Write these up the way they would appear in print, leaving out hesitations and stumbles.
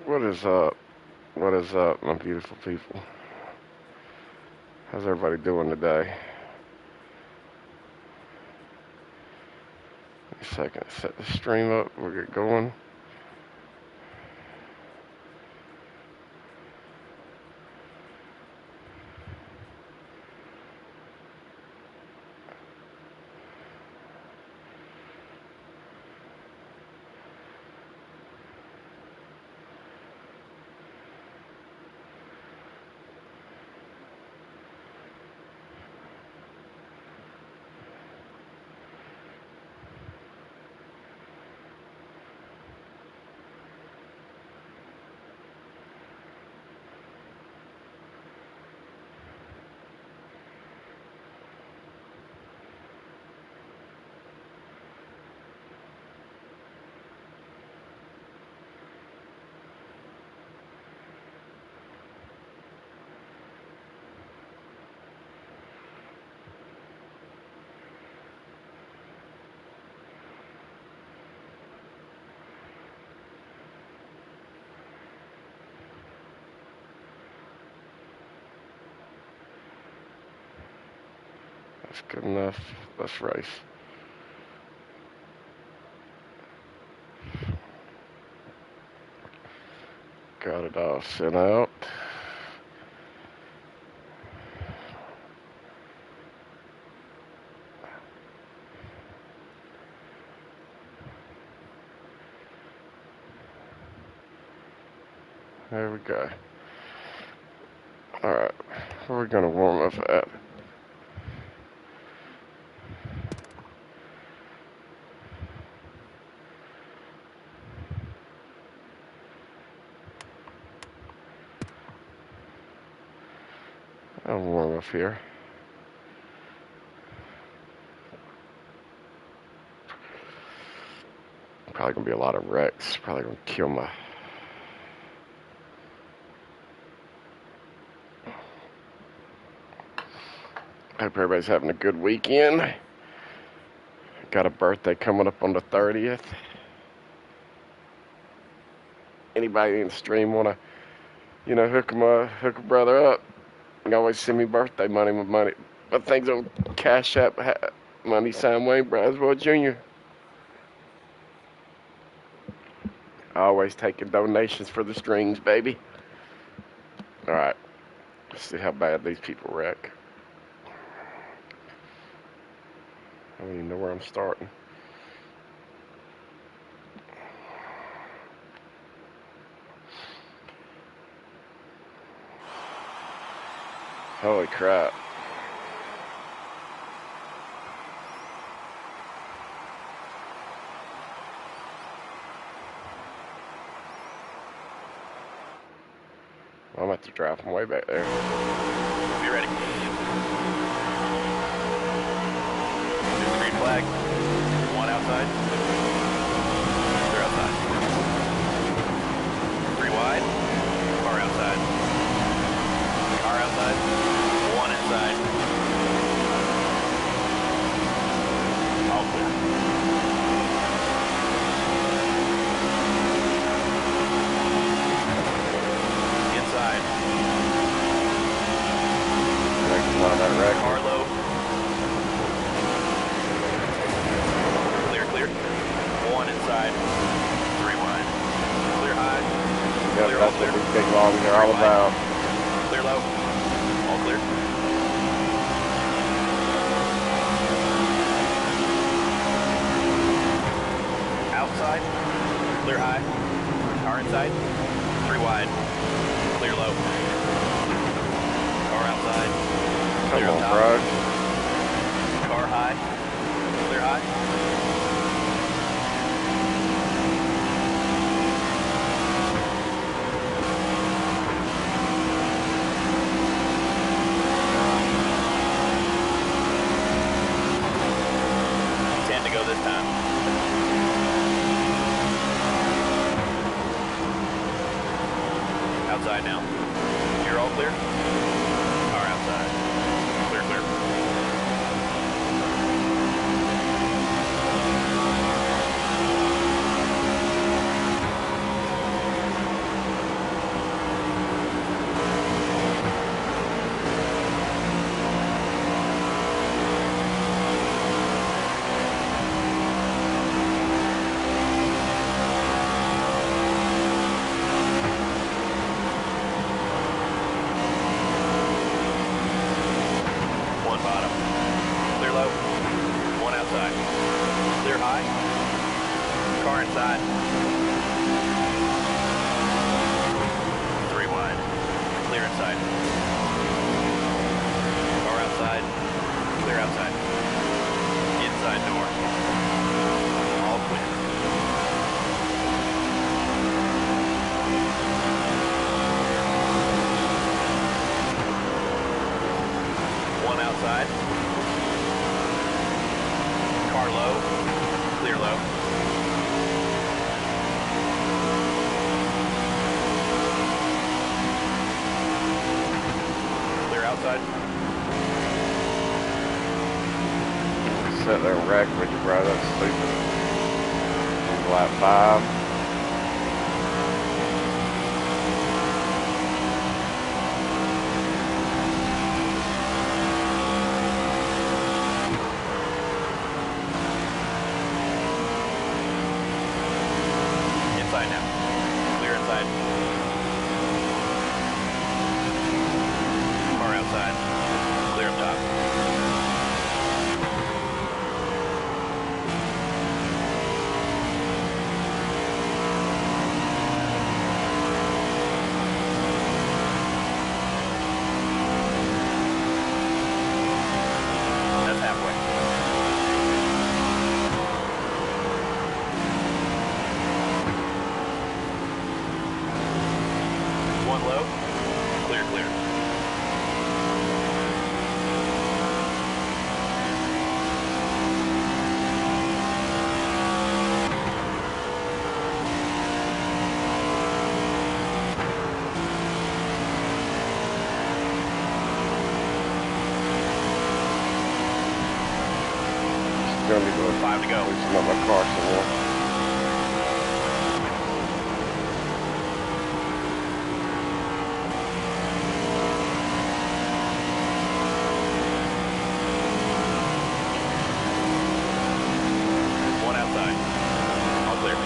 What is up? What is up, my beautiful people? How's everybody doing today? Wait a second, set the stream up, we'll get going. That's good enough. Let's race. Got it all sent out. There we go. Alright, where are we gonna warm up at? I'll warm up here. Probably gonna be a lot of wrecks. Probably gonna kill my. Hope everybody's having a good weekend. Got a birthday coming up on the 30th. Anybody in the stream wanna, hook a brother up? You can always send me birthday money with money. But things on Cashapp money sign Waynebraswelljr Jr. Always taking donations for the strings, baby. Alright. Let's see how bad these people wreck. I don't even know where I'm starting. Holy crap. I'm gonna have to drive from way back there. Be ready. There's the green flag. One outside. They're outside. Three wide. Car outside. Car outside. One inside. All clear. Inside. On that wreck. Car low. Clear, clear. One inside. Three wide. Clear high. Yep, Clear, that's all clear. what these big longs are all about. Clear low. All clear. Outside. Clear high. Car inside. Three wide. Clear low. Car outside. Come Clear on, top. bro. Car high. Clear high. Ten to go this time. Outside now. You're all clear? Car outside. Clear, clear. inside. 3 wide. Clear inside. Car outside. Clear outside. Inside door. All clear. One outside. Car low. Clear low. Clear outside. Sit there and wreck with you, bro. That's stupid. Lap 5. Inside now. Clear inside. Car outside. Clear up top. That's halfway. One low. Clear, clear. It's gonna be good. 5 to go. Loosen up my car some more. One outside. All clear.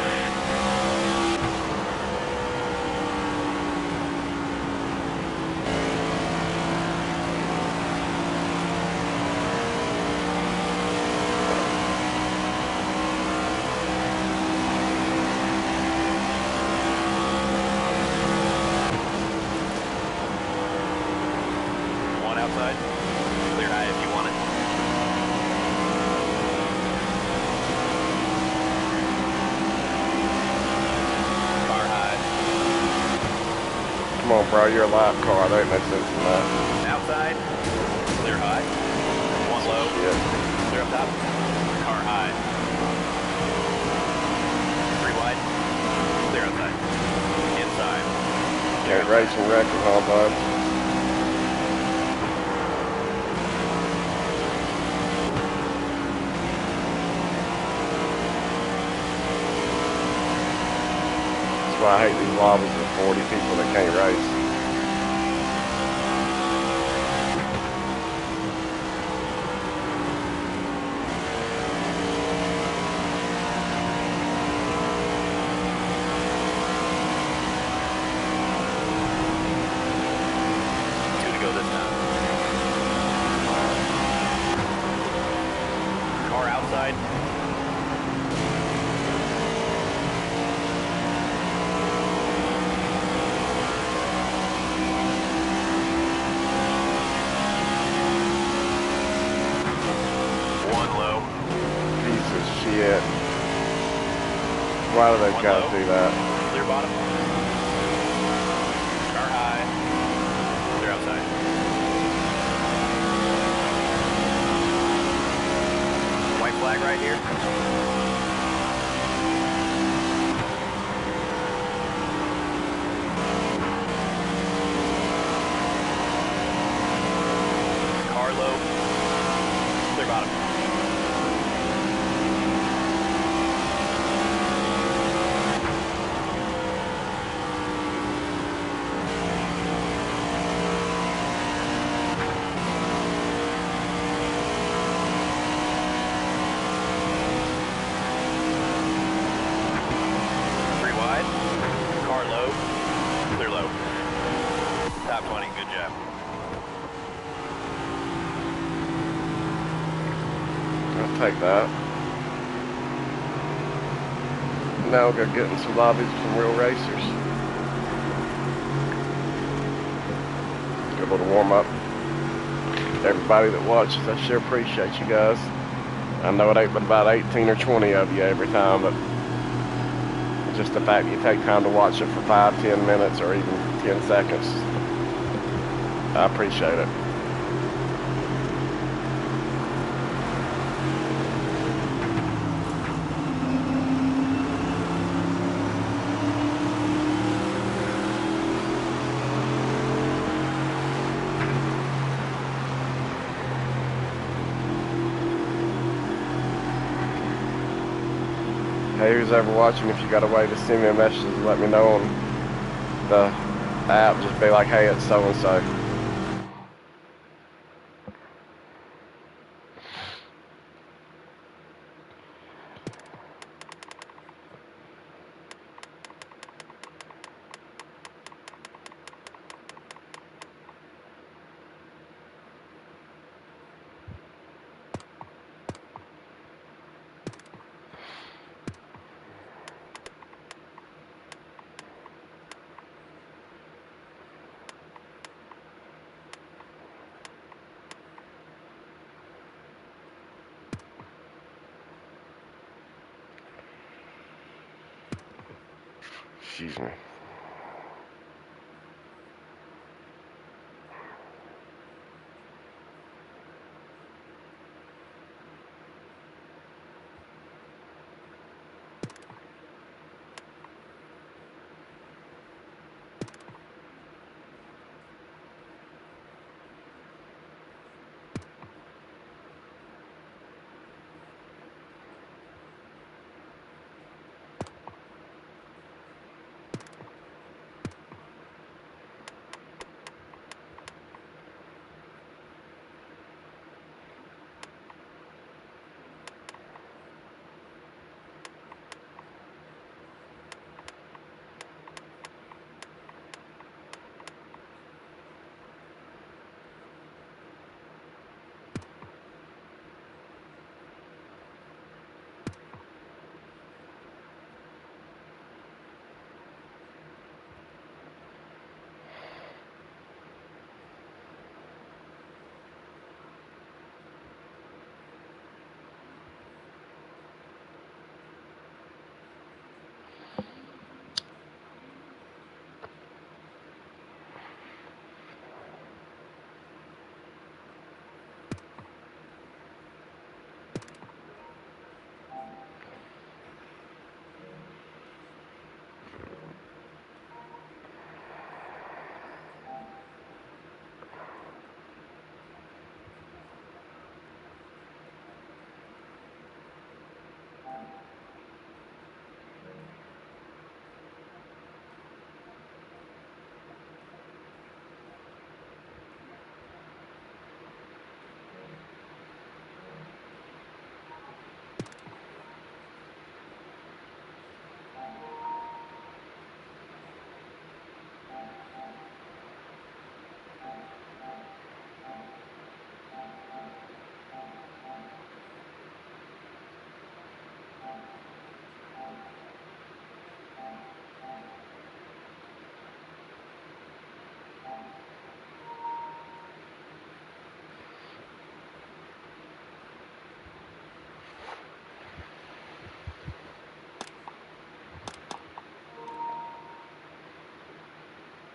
One outside. Clear high if you want it. Car high. Come on, bro. You're a live car. There ain't no sense in that. Outside. Clear high. One low. Shit. Clear up top. Car high. 3 wide. Clear outside. Inside. Can't race and wreck them, huh, bud? That's why I hate these lobbies with 40 people that can't race. Two to go this time. Car outside. One low. Piece of shit. Why do those One guys low. do that? Clear bottom. Car high. Clear outside. White flag right here. Car low. Clear bottom. Top 20, good job. I'll take that. Now we'll go get in some lobbies with some real racers. Good little warm up. Everybody that watches, I sure appreciate you guys. I know it ain't but about 18 or 20 of you every time, but just the fact that you take time to watch it for 5, 10 minutes, or even 10 seconds, I appreciate it. Hey, who's ever watching, if you got a way to send me a message, let me know on the app. Just be like, hey, it's so-and-so. Excuse me.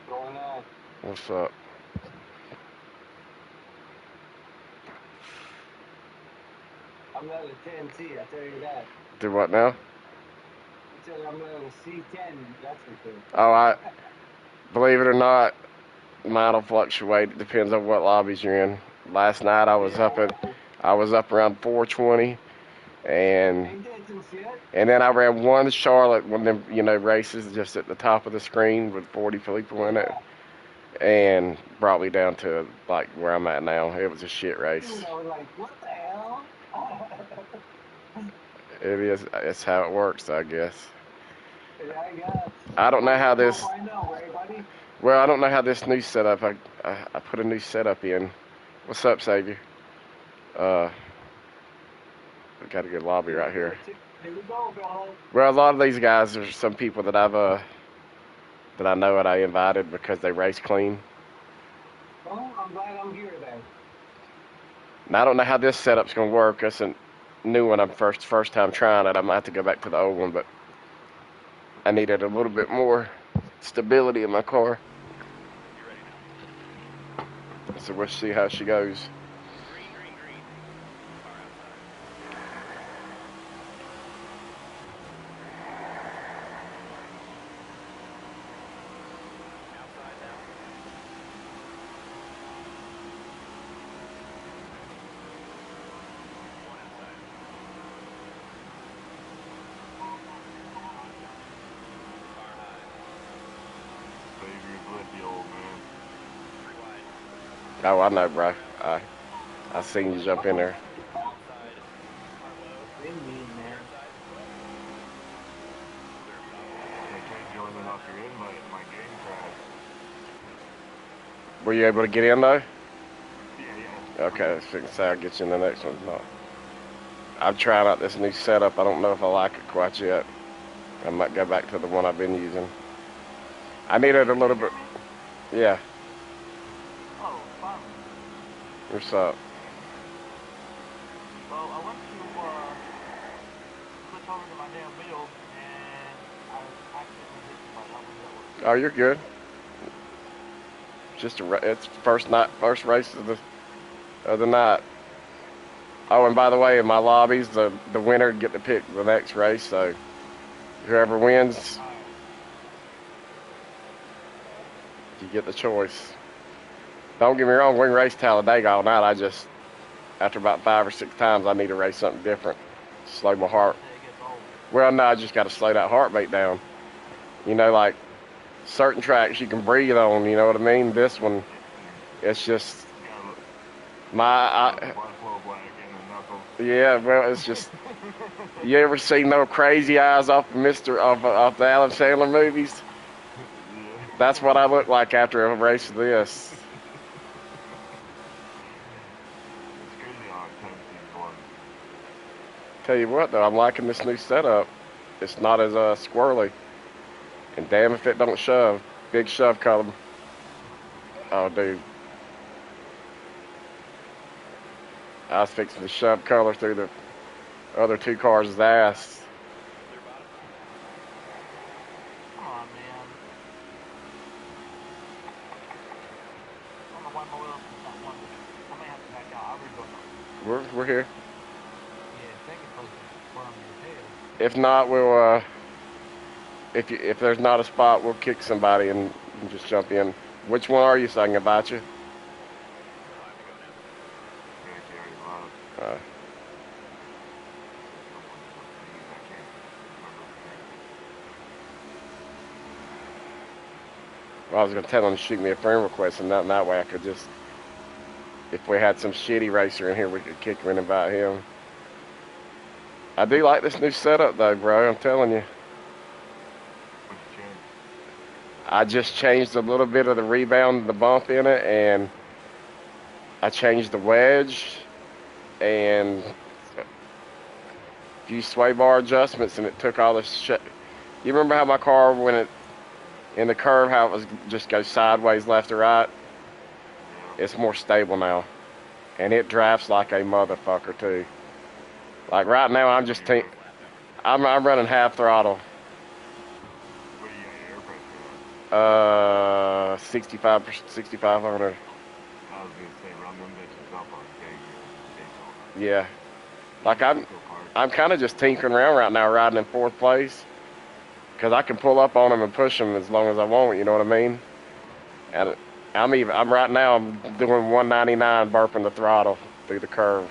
Going on? What's up? I'm level 10C, I tell you that. Do what now? I tell you I'm level C10, that's for sure. Oh, I believe it or not, mine'll fluctuate. It depends on what lobbies you're in. Last night I was up around 420, and Ain't that some shit? then I ran one Charlotte, one of them races just at the top of the screen with 40 people in it, and brought me down to like where I'm at now. It was a shit race. Dude, I was like, what the hell? It is. It's how it works, I guess. Yeah, I guess. I don't know how Go this. find out, right, buddy? Well, I don't know how this new setup. I put a new setup in. What's up, Savior? We got a good lobby right here. Here we go, fellas. Well, a lot of these guys are some people that that I know that I invited because they race clean. Well, I'm glad I'm here then. Now I don't know how this setup's gonna work. That's a new one. I'm first time trying it. I might have to go back to the old one, but I needed a little bit more stability in my car. You ready now? So we'll see how she goes. Green, green, green. Car outside. Outside now. One outside. Car high. Baby, bless you, old man. 3 wide. Oh, I know, bro. I seen you jump in there. Outside. Car low. Been mean, Clear man. inside. Clear stop. I can't join it off your invite. My game crashed. Were you able to get in though? Yeah. Okay, I was fixing to say I'll get you in the next one. No. I'm trying out this new setup. I don't know if I like it quite yet. I might go back to the one I've been using. I needed a little bit. Yeah. Oh, fine. What's up? Well, I went to switch over to my damn build, and I accidentally hit my helmet. Oh, you're good. Just it's first race of the night. Oh, and by the way, in my lobbies, the winner get to pick the next race. So whoever wins, you get the choice. Don't get me wrong, we can race Talladega all night. I just, after about 5 or 6 times, I need to race something different. Slow my heart. Well, no, I just got to slow that heart rate down. You know, like certain tracks you can breathe on. You know what I mean? This one, it's just yeah. Well, it's just. You ever seen no Crazy Eyes off off the Adam Sandler movies? That's what I look like after a race of this. It's crazy how intense these ones. Tell you what, though, I'm liking this new setup. It's not as squirrely. And damn if it don't shove. Big shove column. Oh, dude. I was fixing to shove color through the other 2 cars' ass. Clear bottom. Come on, man. I don't know why my wheels is not one. I may have to back out. I'll rebuild them. We're here. Yeah, second place is from your tail. If not, we'll if there's not a spot, we'll kick somebody and just jump in. Which one are you, so I can invite you? I'll have to go now. Yeah, Gary, love. Well, I was gonna tell him to shoot me a friend request, and that way I could just, if we had some shitty racer in here, we could kick him and invite him. I do like this new setup though, bro. I'm telling you. I just changed a little bit of the rebound, the bump in it, and I changed the wedge and a few sway bar adjustments, and it took all this shit. You remember how my car, when it in the curve, how it was just go sideways, left to right? It's more stable now, and it drafts like a motherfucker too. Like right now, I'm just I'm running half throttle. What do you got, air pressure? 6,500. I was gonna say, run them bitches up on stage. Yeah. Like I'm kind of just tinkering around right now, riding in 4th place, because I can pull up on them and push them as long as I want. You know what I mean? And I'm right now. I'm doing 199 burping the throttle through the curve.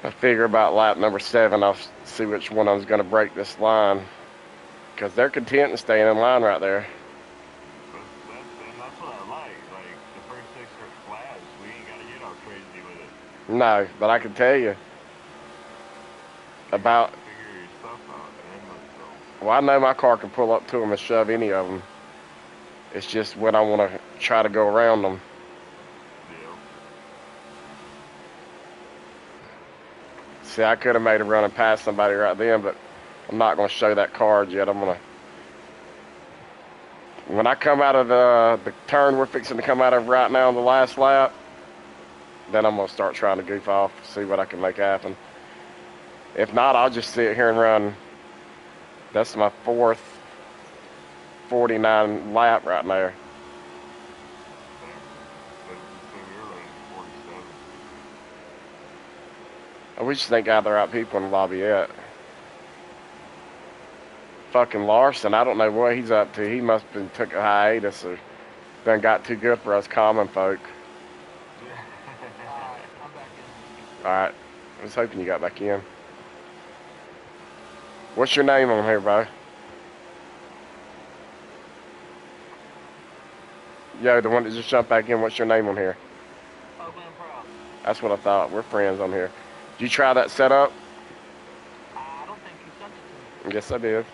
I figure about lap number 7, I'll see which one I was going to break this line, because they're content in staying in line right there. That's what I like. Like, the first 6 laps, we ain't gotta get all crazy with it. No, but I can tell you about. Figure your stuff out, man. Let's go. Well, I know my car can pull up to them and shove any of them. It's just when I want to try to go around them. Yeah. See, I could have made a run and passed somebody right then, but I'm not going to show that card yet. When I come out of the turn we're fixing to come out of right now on the last lap, then I'm going to start trying to goof off, see what I can make happen. If not, I'll just sit here and run. That's my fourth 49 lap right there. We just ain't got the right people in the lobby yet. Fucking Larson, I don't know what he's up to. He must have been took a hiatus or done got too good for us common folk. I'm back in. Alright, I was hoping you got back in. What's your name on here, bro? Yo, the one that just jumped back in, what's your name on here? Oakland Pro. That's what I thought. We're friends on here. Did you try that setup? I don't think you sent it to me. Yes, I did. You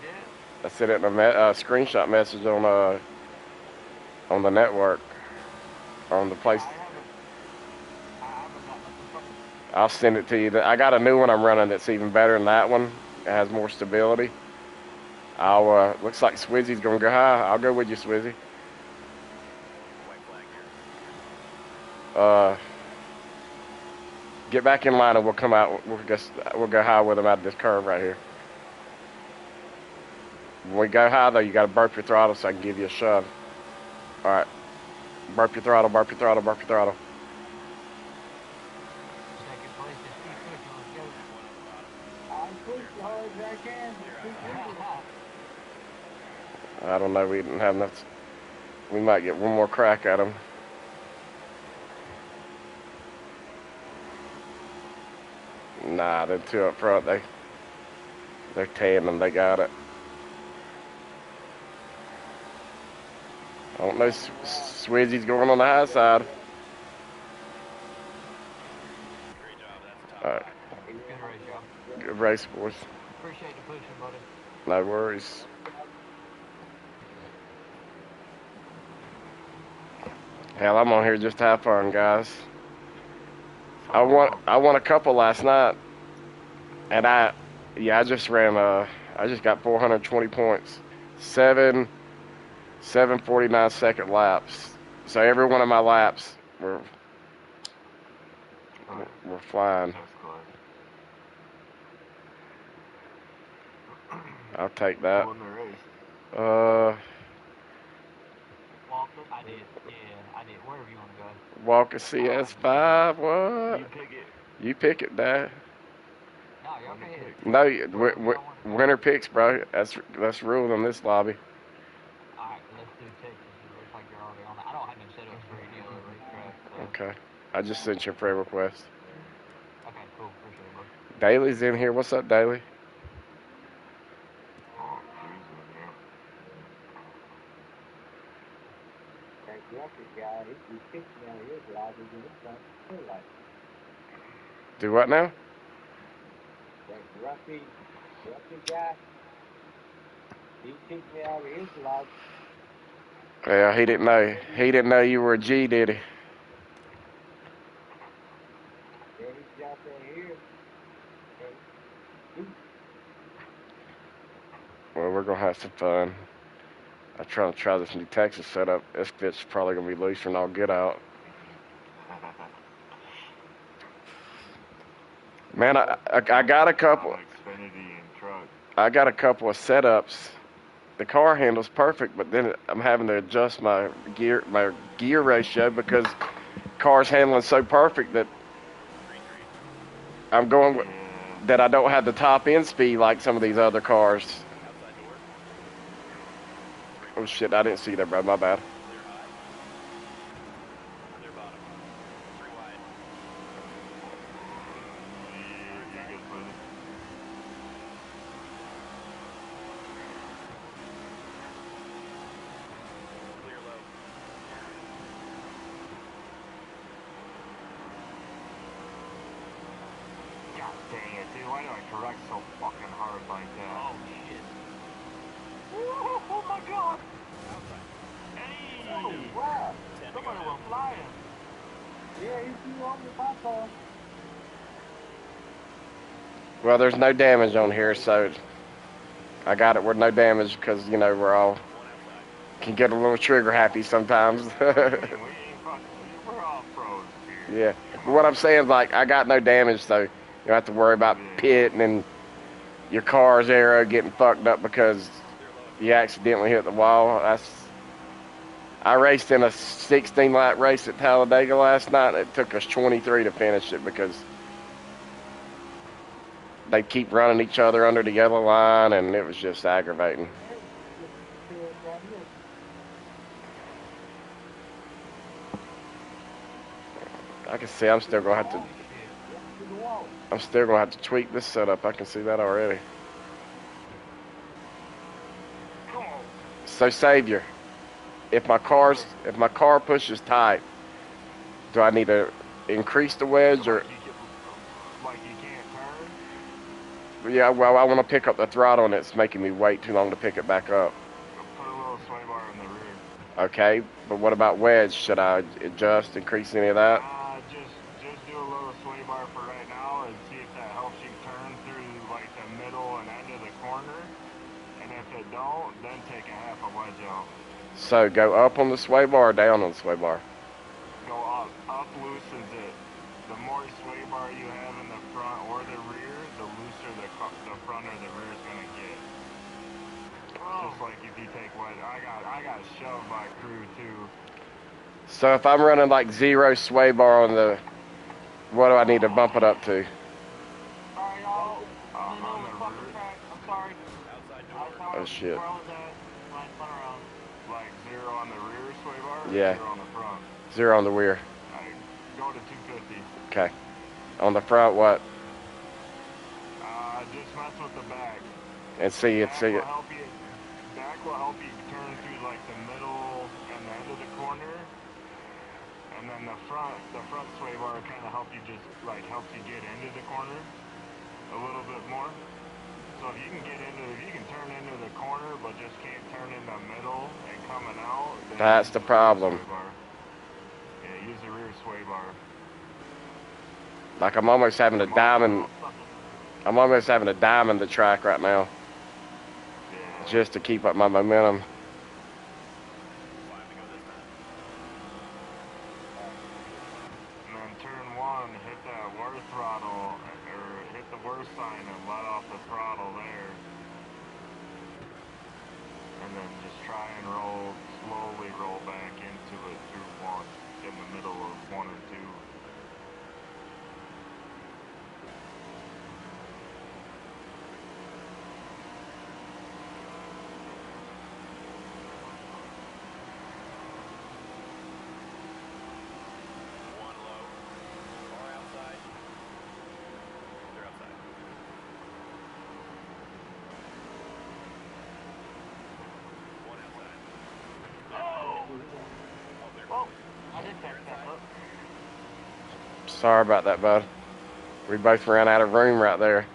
did? I sent it in a screenshot message on the network, on the place. I haven't got nothing from you. I'll send it to you. I got a new one I'm running that's even better than that one. It has more stability. Looks like Swizzy's gonna go high. I'll go with you, Swizzy. White flag here. Get back in line and we'll come out. We'll go high with him out of this curve right here. When we go high though, you gotta burp your throttle so I can give you a shove. All right, burp your throttle, burp your throttle, burp your throttle. Second place is Steve Cookie. Let's go. I'm pushing as hard as I can. I don't know. We didn't have enough. We might get one more crack at him. Nah, they're two up front. They're tandem. They got it. I don't know. Swizzy's going on the high side. Great job. That's a top All right. Good race, y'all. Good race, boys. Appreciate the pushing, buddy. No worries. Hell, I'm on here just to have fun, guys. I won a couple last night, and I just ran I just got 420 points, 7:49 second laps. So every one of my laps were flying. I'll take that. Walker? I did. Yeah, I did. Wherever you want to go. Walker CS5. What? You pick it, Dad. No, y'all can hit it. No, winner picks, bro. That's ruled in this lobby. Alright, let's do Texas. It looks like you're already on that. I don't have them set up for any other racetrack. So. Okay. I just sent you a prayer request. Okay, cool. Appreciate it, bro. Daly's in here. What's up, Daly? That Ruffy guy, he kicked me out of his lobby and it's not feel like Do what now? that Ruffy guy, he kicked me out of his lobby. Yeah, he didn't know. He didn't know you were a G, did he? Then he jumped in here. Well, we're gonna have some fun. I'm trying to try this new Texas setup. This bit's probably gonna be loose and I'll get out. Man, I got a couple. I got a couple of setups. The car handles perfect, but then I'm having to adjust my gear ratio because car's handling so perfect that I'm going with, that I don't have the top end speed like some of these other cars. outside door. Oh shit, I didn't see that, bro. My bad. Clear bottom. 3 wide. Clear low. God dang it, dude. Why do I correct so fucking hard like that? Oh, shit. Oh my god. Outside. Hey! Oh, wow. 10 to go Somebody now. was flying. Yeah, he flew on the pop car. Well, there's no damage on here, so I got it with no damage because, you know, we're all can get a little trigger happy sometimes. We ain't fucking, we're all pros here. Yeah. Come But what on. I'm saying is, like, I got no damage, so you don't have to worry about Yeah. pitting and your car's arrow getting fucked up because you accidentally hit the wall. I raced in a 16 lap race at Talladega last night. It took us 23 to finish it because they keep running each other under the yellow line, and it was just aggravating. I can see I'm still gonna have to. I'm still gonna have to tweak this setup. I can see that already. Come on. So Savior, if my car pushes tight, do I need to increase the wedge or? Like you can't turn? Yeah, well, I want to pick up the throttle, and it's making me wait too long to pick it back up. Put a little sway bar in the rear. Okay, but what about wedge? Should I adjust, increase any of that? Just do a little sway bar for right now and see if that helps you turn through like the middle and end of the corner. And if it don't, then take a half a wedge out. So go up on the sway bar or down on the sway bar? Go up. Up loosens it. The more sway bar you have in the front or the rear, the looser the front or the rear is gonna get. Just like if you take wedge. I got shoved by crew too. So if I'm running like 0 sway bar on the, what do I need to bump it up to? Sorry, y'all. On the fucking rear, track. I'm sorry. Oh shit. Where was that? Line spun around. like 0 on the rear sway bar, or Yeah. 0 on the front. 0 on the rear. Alright, go to 250. Okay. On the front, what? Just mess with the back. And see it. Back will help you turn through like the middle and the end of the corner. And then the front sway bar will kind of help you helps you get into the corner a little bit more. So if you can turn into the corner but just can't turn in the middle and coming out, then That's the problem. Yeah, use the rear sway bar. Like I'm almost having a diamond. I'm almost having a diamond the track right now, Yeah. just to keep up my momentum. And then turn 1, hit that worst throttle, or hit the worst sign and let off the throttle there. And then just try and slowly roll back into it through 1, in the middle of 1 and 2. I did back that up. Sorry about that, bud. We both ran out of room right there.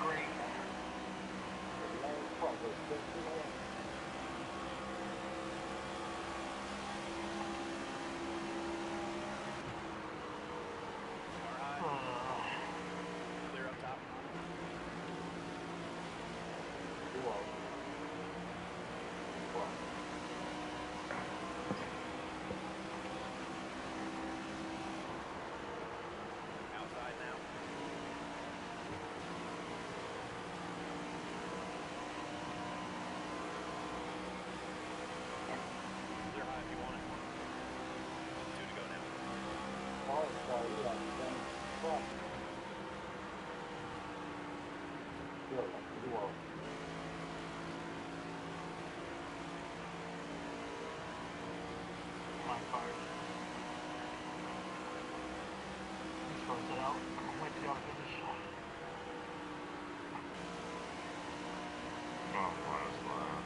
Great. Clear up top. Outside now. Clear high if you want it. 2 to go now. My car. Just close it out. Wait till y'all finish. Oh, last lap.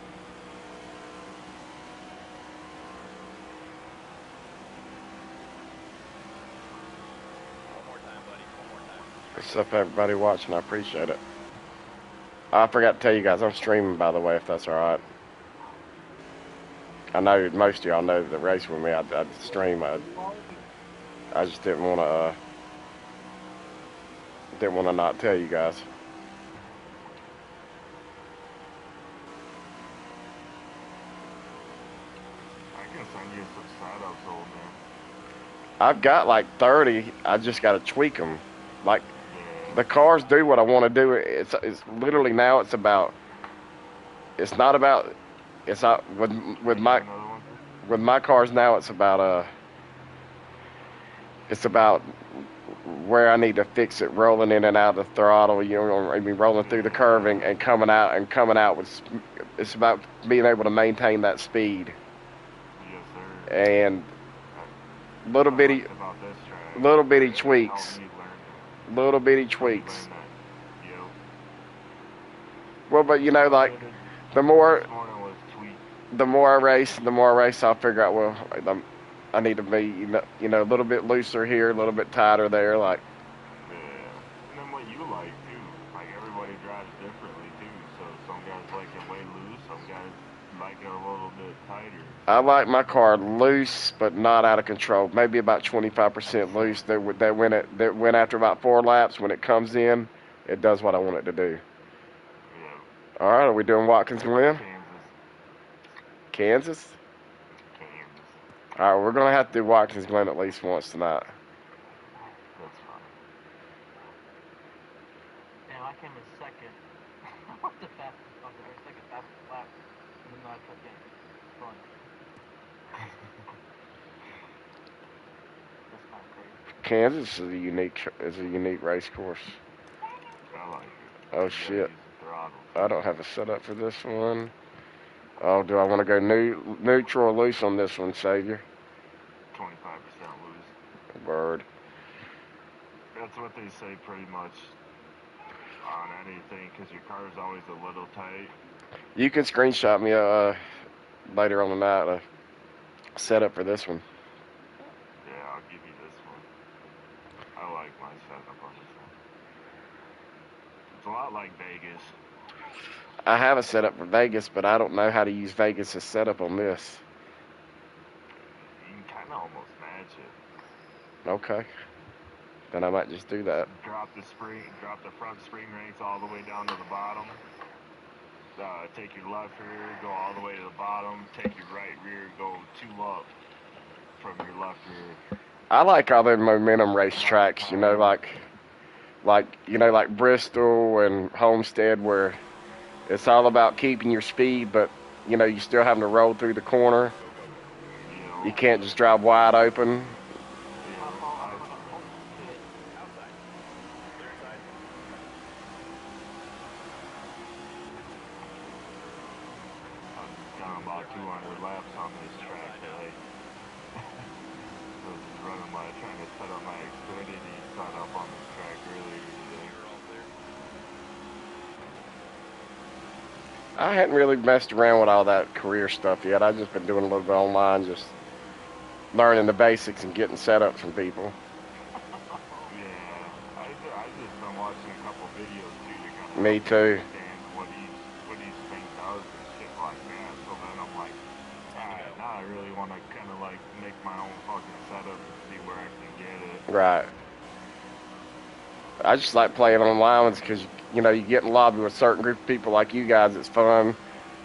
One more time, buddy. One more time. What's up, everybody watching? I appreciate it. I forgot to tell you guys, I'm streaming, by the way, if that's all right. I know most of y'all know the race with me. I'd stream. I just didn't want to not tell you guys. I can send you some setups, old man. I've got like 30. I just got to tweak them. Like Yeah. the cars do what I want to do. It's literally now. It's about. It's not about. It's not with Make my another one? with my cars now. It's about It's about where I need to fix it, rolling in and out of the throttle. You know, I mean, rolling through the curving and coming out with. It's about being able to maintain that speed Yes, sir. and little What I bitty liked about this track, little bitty it helped tweaks. me learn. Little bitty Helped me tweaks. learn that. Yep. Well, but you know, All I like did the more this morning was tweak. the more I race, I'll figure out. Well, I need to be a little bit looser here, a little bit tighter there. Like Yeah. And then what you like too. Like everybody drives differently too. So some guys like it way loose, some guys like it a little bit tighter. I like my car loose, but not out of control. Maybe about 25% loose. That went after about 4 laps. When it comes in, it does what I want it to do. Yeah. All right, are we doing Watkins Glen, Kansas. Kansas? Kansas. All right, we're gonna have to do Watkins Glen at least once tonight. That's fine. Damn, I came in second. What the fastest of the second fastest lap, even though I kept getting front. That's kind of crazy. Kansas is a unique race course. I like it. Oh You gotta shit, use the throttle. I don't have a setup for this one. Oh, do I want to go neutral or loose on this one, Savior? 25% loose. Word. That's what they say pretty much on anything, because your car is always a little tight. You can screenshot me later on tonight a setup for this one. Yeah, I'll give you this one. I like my setup on this one. It's a lot like Vegas. I have a setup for Vegas, but I don't know how to use Vegas' setup on this. You can kind of almost match it. Okay. Then I might just do that. Drop the front spring rates all the way down to the bottom. Take your left rear, go all the way to the bottom. Take your right rear, go 2 up from your left rear. I like all the momentum race tracks, like Bristol and Homestead, where it's all about keeping your speed, but you still having to roll through the corner. You can't just drive wide open. Done about 200 laps on this track today. I was running trying to set up my Xfinity setup on this track earlier today. I hadn't really messed around with all that career stuff yet. I've just been doing a little bit online, just learning the basics and getting setups from people. Yeah, I just been watching a couple videos too to kind of Me too. understand what each thing does and shit like that. So then I'm like, alright, now I really want to kind of like make my own fucking setup and see where I can get it. Right. I just like playing online because you get in lobby with a certain group of people like you guys. It's fun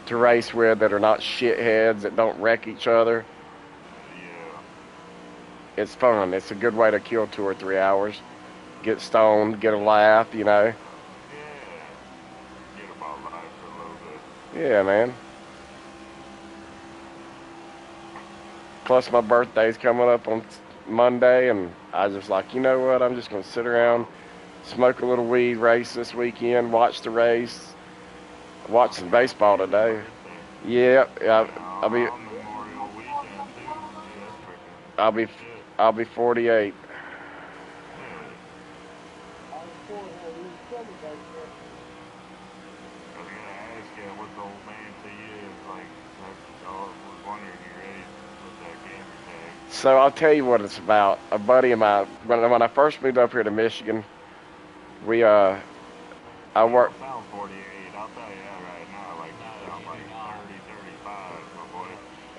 to race with that are not shitheads that don't wreck each other. Yeah. It's fun. It's a good way to kill 2 or 3 hours. Get stoned, get a laugh, Yeah. Get about life for a little bit. Yeah, man. Plus, my birthday's coming up on Monday, and I was just like, you know what? I'm just going to sit around, smoke a little weed, race this weekend, watch the race, watch some baseball today. Yeah, I'll be Memorial weekend too. Yeah, I'll be shit. I'll be 48. I was gonna ask you what the old man to you is like. I was wondering if you're ready with that gamer tag. So I'll tell you what it's about. A buddy of mine, when I first moved up here to Michigan, I worked. You don't sound 48. I'll tell you that right now. Like you sound like 30, 35, my boy.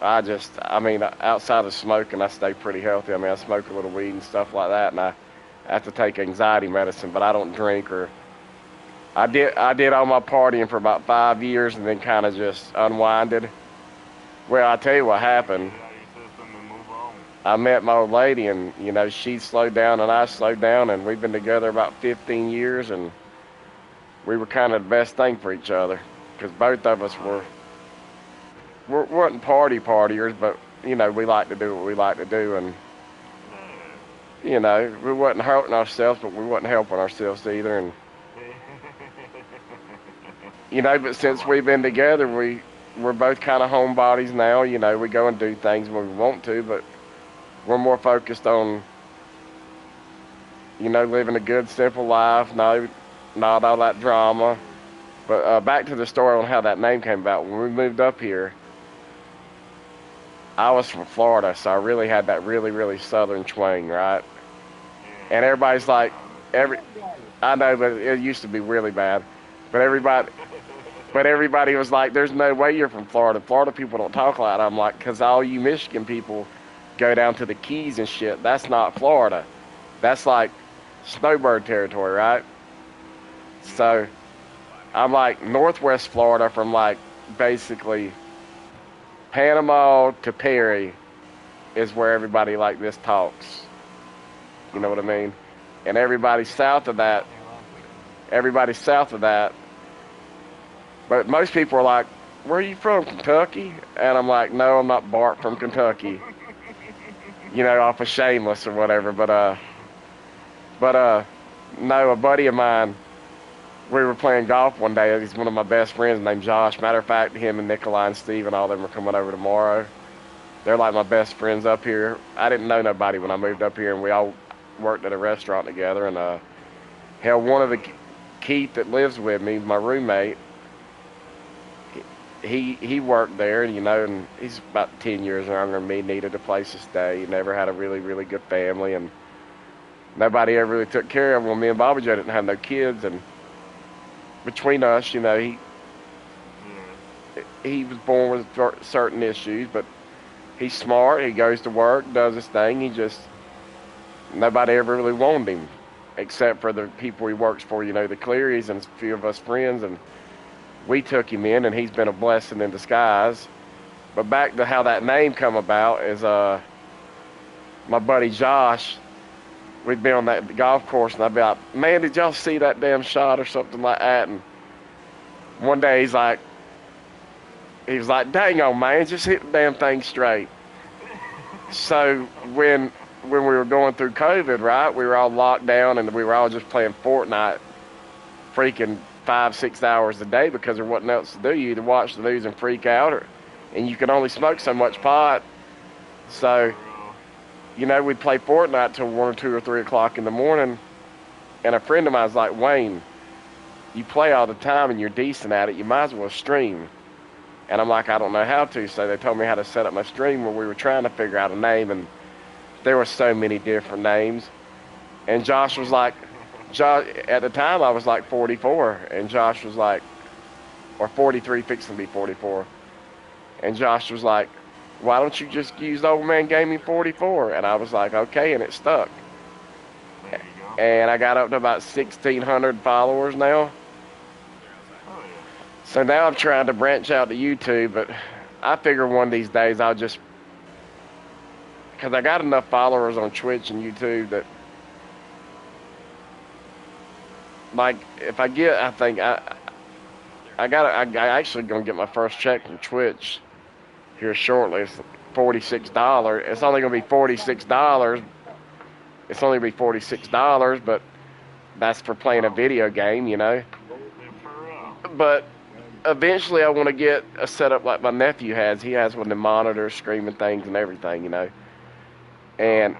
I mean, outside of smoking, I stay pretty healthy. I mean, I smoke a little weed and stuff like that, and I have to take anxiety medicine, but I don't drink or. I did all my partying for about 5 years and then kind of just unwinded. Well, I tell you what happened. Get out of your system and move on. I met my old lady, and she slowed down and I slowed down, and we've been together about 15 years, and we were kind of the best thing for each other because both of us wasn't partiers, but we like to do what we like to do, and we wasn't hurting ourselves, but we wasn't helping ourselves either, and but since we've been together, we're both kind of homebodies now. We go and do things when we want to, but we're more focused on living a good, simple life. No, not all that drama. But back to the story on how that name came about. When we moved up here, I was from Florida, so I really had that really, really southern twang, right? And everybody's like, I know, but it used to be really bad. But everybody was like, there's no way you're from Florida. Florida people don't talk like that. I'm like, because all you Michigan people go down to the Keys and shit. That's not Florida. That's like snowbird territory, right? So I'm like Northwest Florida from like basically Panama to Perry is where everybody like this talks. You know what I mean? And everybody south of that, but most people are like, where are you from, Kentucky? And I'm like, no, I'm not Bart from Kentucky. Off of Shameless or whatever. But no, a buddy of mine, we were playing golf one day. He's one of my best friends named Josh. Matter of fact, him and Nikolai and Steve and all them are coming over tomorrow. They're like my best friends up here. I didn't know nobody when I moved up here, and we all worked at a restaurant together. And hell, one of the Keith that lives with me, my roommate, he worked there, and he's about 10 years younger than me, needed a place to stay. He never had a really, really good family, and nobody ever really took care of him. Well, me and Bobby Joe didn't have no kids, and between us, he was born with certain issues, but he's smart. He goes to work, does his thing. Nobody ever really wanted him, except for the people he works for, the Clearys and a few of us friends, and we took him in, and he's been a blessing in disguise. But back to how that name come about is my buddy Josh, we'd be on that golf course, and I'd be like, man, did y'all see that damn shot or something like that? And one day he was like, dang on, man, just hit the damn thing straight. So when we were going through COVID, right, we were all locked down, and we were all just playing Fortnite freaking 5-6 hours a day because there wasn't else to do. You either watch the news and freak out, and you could only smoke so much pot. So, we'd play Fortnite till 1 or 2 or 3 o'clock in the morning, and a friend of mine was like, Wayne, you play all the time and you're decent at it, you might as well stream. And I'm like, I don't know how to. So they told me how to set up my stream, where we were trying to figure out a name, and there were so many different names. And Josh was like, at the time I was like 44, and Josh was like, or 43, fixing to be 44. And Josh was like, why don't you just use Old Man Gaming 44? And I was like, okay, and it stuck. There you go. And I got up to about 1,600 followers now. Oh, yeah. So now I'm trying to branch out to YouTube, but I figure one of these days I'll just, because I got enough followers on Twitch and YouTube that, like, if I get, I think I actually gonna get my first check from Twitch here shortly. It's $46. It's only gonna be $46. It's only gonna be $46, but that's for playing a video game, For real. But eventually I want to get a setup like my nephew has. He has one of the monitors, screaming things and everything, And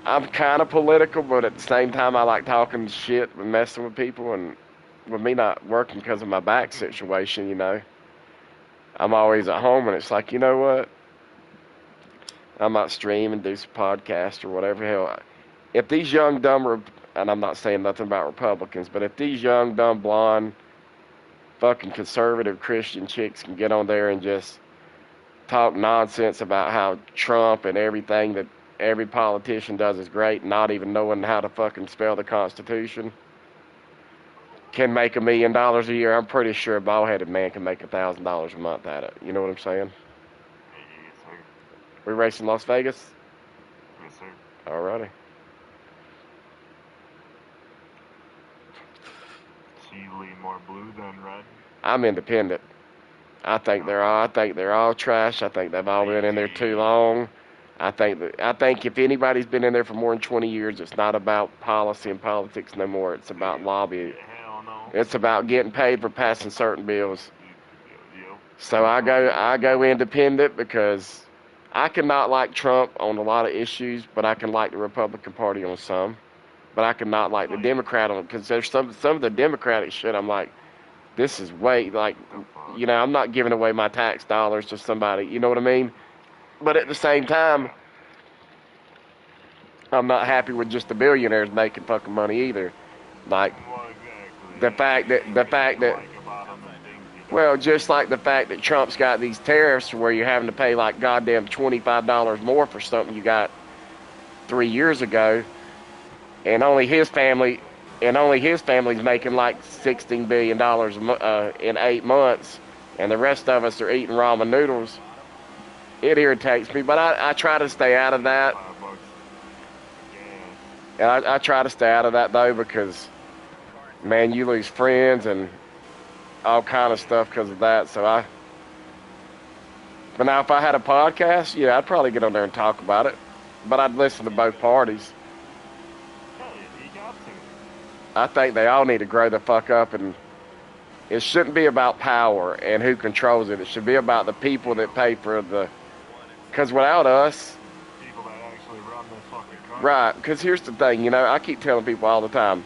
I'm kind of political, but at the same time I like talking shit and messing with people, and with me not working because of my back situation, I'm always at home, and it's like, you know what? I might stream and do some podcast or whatever. Hell, if these young, dumb, and I'm not saying nothing about Republicans, but if these young, dumb, blonde, fucking conservative Christian chicks can get on there and just talk nonsense about how Trump and everything that every politician does is great, not even knowing how to fucking spell the Constitution, can make $1 million a year. I'm pretty sure a bald-headed man can make $1,000 a month at it. You know what I'm saying? Yes, sir. We race in Las Vegas? Yes, sir. Alrighty. So you lean more blue than red? I'm independent. I think they're all trash. I think they've all been in there too long. I think if anybody's been in there for more than 20 years, it's not about policy and politics no more. It's about lobbying. Hell no. It's about getting paid for passing certain bills. Yep. So I go independent because I cannot like Trump on a lot of issues, but I can like the Republican Party on some. But I cannot like the Democrat on, because there's some of the Democratic shit I'm like, this is way, like, you know, I'm not giving away my tax dollars to somebody, you know what I mean? But at the same time, I'm not happy with just the billionaires making fucking money either. Like, Well, exactly. the fact that, well, just like the fact that Trump's got these tariffs where you're having to pay like goddamn $25 more for something you got 3 years ago, and only his family's making like $16 billion in 8 months, and the rest of us are eating ramen noodles. It irritates me, but I try to stay out of that. And I try to stay out of that though, because man, you lose friends and all kind of stuff because of that. But now if I had a podcast, yeah, I'd probably get on there and talk about it. But I'd listen to both parties. I think they all need to grow the fuck up, and it shouldn't be about power and who controls it. It should be about the people that pay for the, because without us, people that actually run this fucking country. right, because here's the thing, you know, I keep telling people all the time,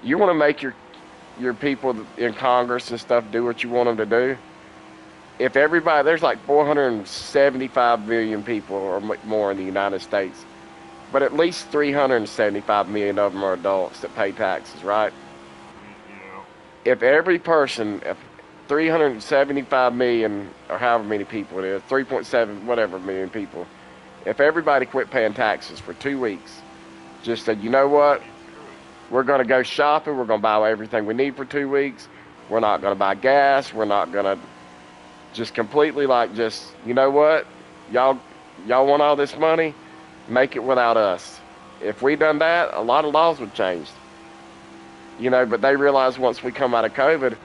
you want to make your people in Congress and stuff do what you want them to do. If everybody, there's like 475 million people or more in the United States, but at least 375 million of them are adults that pay taxes, right? If every person, if 375 million, or however many people it is, 3.7 whatever million people, if everybody quit paying taxes for 2 weeks, just said, you know what, we're going to go shopping, we're going to buy everything we need for 2 weeks, we're not going to buy gas, we're not going to, just completely like, just, you know what, y'all want all this money, make it without us. If we done that, a lot of laws would change. You know, but they realize once we come out of COVID,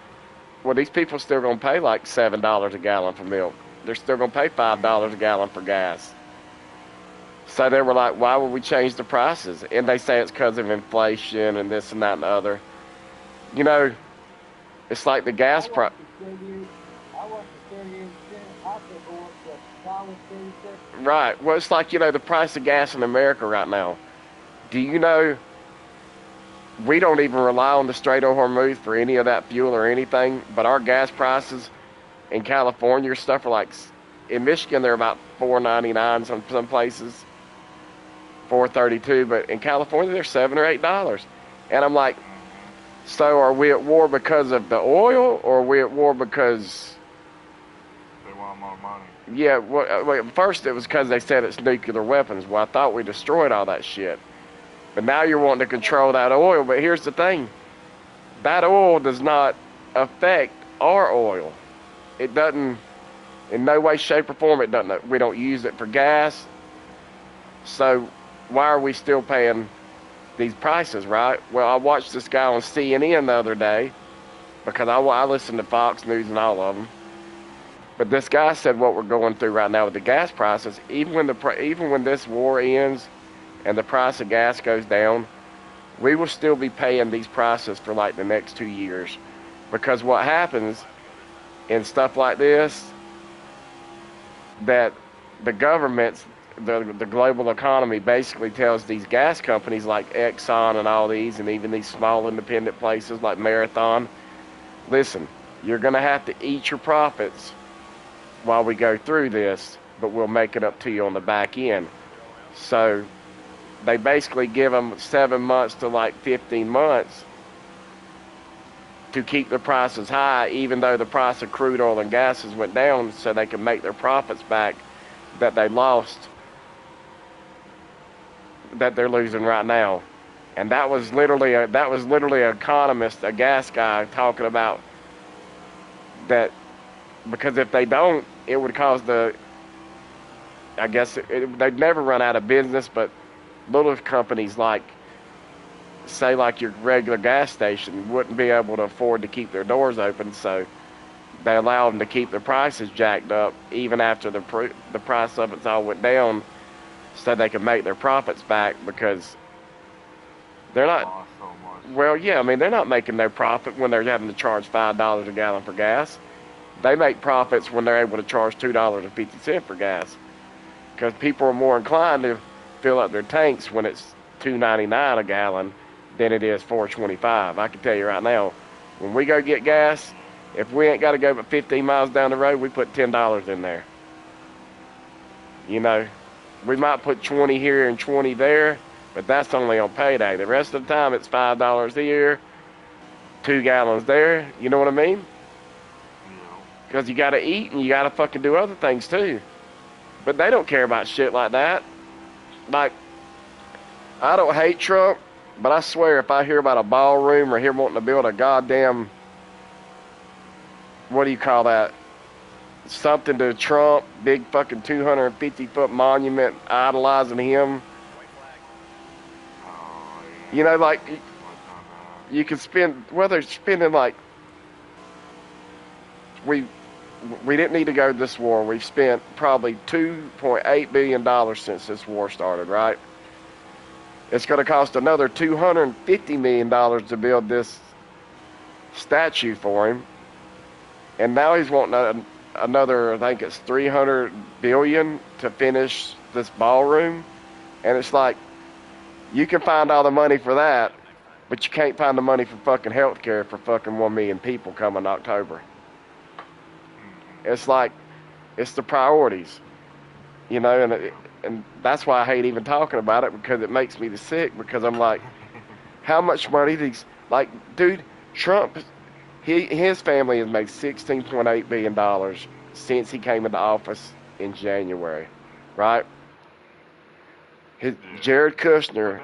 well, these people are still going to pay like $7 a gallon for milk. They're still going to pay $5 a gallon for gas. So they were like, why would we change the prices? And they say it's because of inflation and this and that and the other. You know, it's like the gas price. Right. Well, it's like, you know, the price of gas in America right now. Do you know we don't even rely on the Strait of Hormuz for any of that fuel or anything, but our gas prices in California or stuff are like, in Michigan they're about $4.99 some places, $4.32, but in California they're $7 or $8. And I'm like, so are we at war because of the oil, or are we at war because they want more money? Yeah, well, first it was because they said it's nuclear weapons. Well, I thought we destroyed all that shit. But now you're wanting to control that oil. But here's the thing. That oil does not affect our oil. It doesn't, in no way, shape, or form, it doesn't. We don't use it for gas. So why are we still paying these prices, right? Well, I watched this guy on CNN the other day, because I listen to Fox News and all of them. But this guy said what we're going through right now with the gas prices, even when this war ends and the price of gas goes down, we will still be paying these prices for like the next 2 years. Because what happens in stuff like this, that the governments, the global economy basically tells these gas companies like Exxon and all these, and even these small independent places like Marathon, listen, you're going to have to eat your profits while we go through this, but we'll make it up to you on the back end. So they basically give them 7 months to like 15 months to keep the prices high, even though the price of crude oil and gases went down, so they can make their profits back that they lost, that they're losing right now. And that was literally an economist, a gas guy, talking about that, because if they don't, it would cause I guess they'd never run out of business, but little companies like, say, like your regular gas station wouldn't be able to afford to keep their doors open, so they allow them to keep their prices jacked up even after the price of it's all went down, so they can make their profits back, because they're not. Lost so much. Well, yeah, I mean, they're not making no profit when they're having to charge $5 a gallon for gas. They make profits when they're able to charge $2.50 for gas, because people are more inclined to fill up their tanks when it's $2.99 a gallon than it is $4.25. I can tell you right now, when we go get gas, if we ain't got to go but 15 miles down the road, we put $10 in there. You know, we might put 20 here and 20 there, but that's only on payday. The rest of the time, it's $5 here, 2 gallons there. You know what I mean? Because you got to eat and you got to fucking do other things too. But they don't care about shit like that. Like, I don't hate Trump, but I swear if I hear about a ballroom or hear wanting to build a goddamn, what do you call that? Something to Trump, big fucking 250-foot monument idolizing him. You know, like, you can spend, well, they're spending like, we didn't need to go to this war. We've spent probably $2.8 billion since this war started, right? It's going to cost another $250 million to build this statue for him. And now he's wanting another, I think it's $300 billion to finish this ballroom. And it's like, you can find all the money for that, but you can't find the money for fucking healthcare for fucking 1 million people coming October. It's like, it's the priorities, you know, and that's why I hate even talking about it, because it makes me sick, because I'm like, how much money these, like, dude, Trump, his family has made $16.8 billion since he came into office in January, right? Jared Kushner.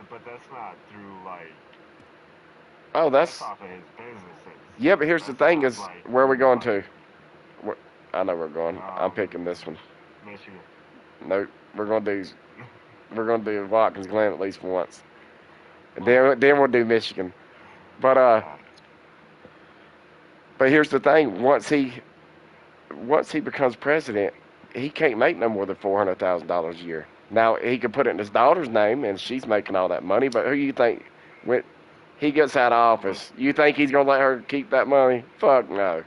But that's not through, like, Oh, that's off of his businesses. Yeah, but here's the thing is, like, where are we going to? I know we're going. I'm picking this one. Michigan. Nope, we're gonna do Watkins Glen at least once. And then we'll do Michigan. But here's the thing, once he becomes president, he can't make no more than $400,000 a year. Now, he could put it in his daughter's name, and she's making all that money, but who you think, when he gets out of office, you think he's going to let her keep that money? Fuck no.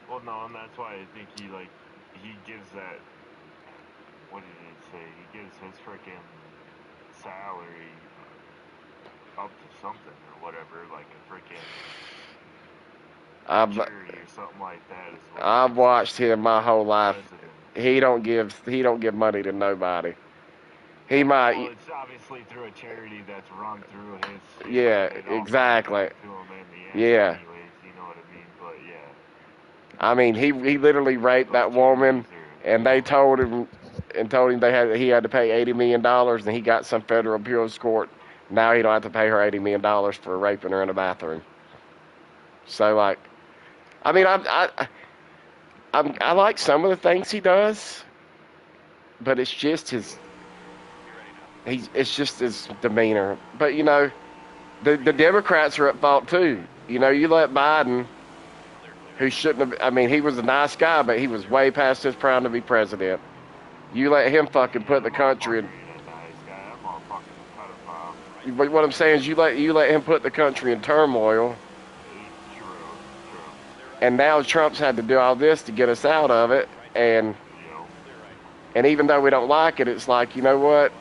Well, no, and that's why I think he gives that, what did he say? He gives his freaking salary up to something or whatever, like a freaking charity or something like that. I've watched him my whole life. President. He don't give money to nobody. He might. Well, it's obviously through a charity that's run through his. Yeah, exactly. Yeah. Anyways, you know what I mean? But yeah. I mean, he literally raped that woman, and they told him he had to pay $80 million, and he got some federal appeals court. Now he don't have to pay her $80 million for raping her in a bathroom. So, like, I mean, I like some of the things he does, but it's just it's just his demeanor. But you know, the Democrats are at fault too. You know, you let Biden, who shouldn't have, I mean, he was a nice guy, but he was way past his prime to be president. You let him fucking put the country in. But what I'm saying is, you let him put the country in turmoil. And now Trump's had to do all this to get us out of it, and even though we don't like it, it's like, you know what?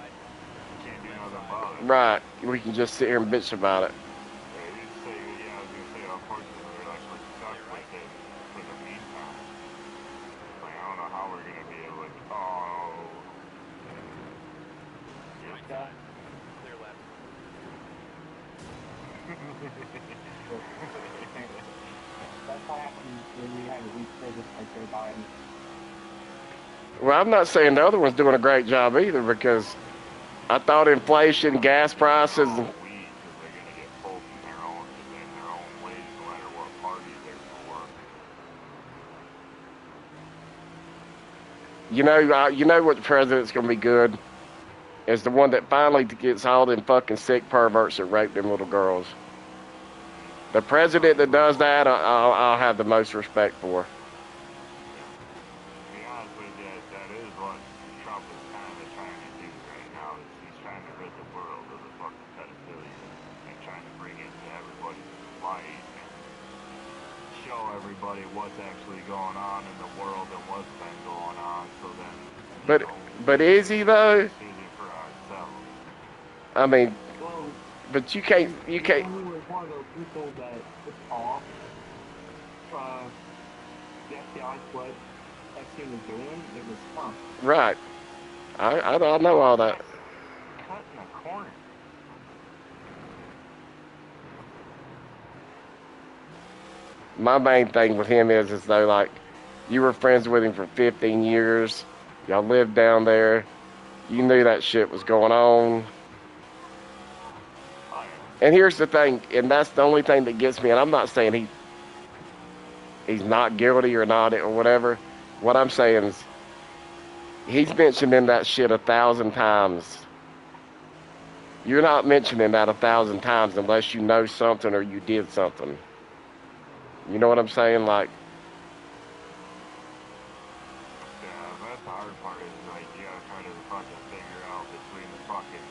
Right, we can just sit here and bitch about it. That's what happened when we had a weak president like Joe Biden. Well, I'm not saying the other one's doing a great job either because I thought inflation, gas prices, Oh, we, because they're gonna get pulled in their own ways, no matter what party they're for. you know what the president's gonna be good is the one that finally gets all them fucking sick perverts that rape them little girls. The president that does that, I'll have the most respect for. To be honest with you, that is what Trump is kind of trying to do right now. Is he's trying to rid the world of the fucking pedophilia and trying to bring it to everybody's light and show everybody what's actually going on in the world and what's been going on. So then, But is he though? decision for ourselves. I mean, Well, but you can't. he was one of those people that was off the FBI what Epstein was doing. It was fun. Right. I know all that. Cut in the corner. My main thing with him is though, like, you were friends with him for 15 years. Y'all lived down there. You knew that shit was going on. And here's the thing, and that's the only thing that gets me, and I'm not saying he's not guilty or not or whatever. What I'm saying is he's mentioning that shit 1,000 times. You're not mentioning that 1,000 times unless you know something or you did something. You know what I'm saying? Like, Yeah, that's the hard part is like you gotta try to fucking figure out between the fucking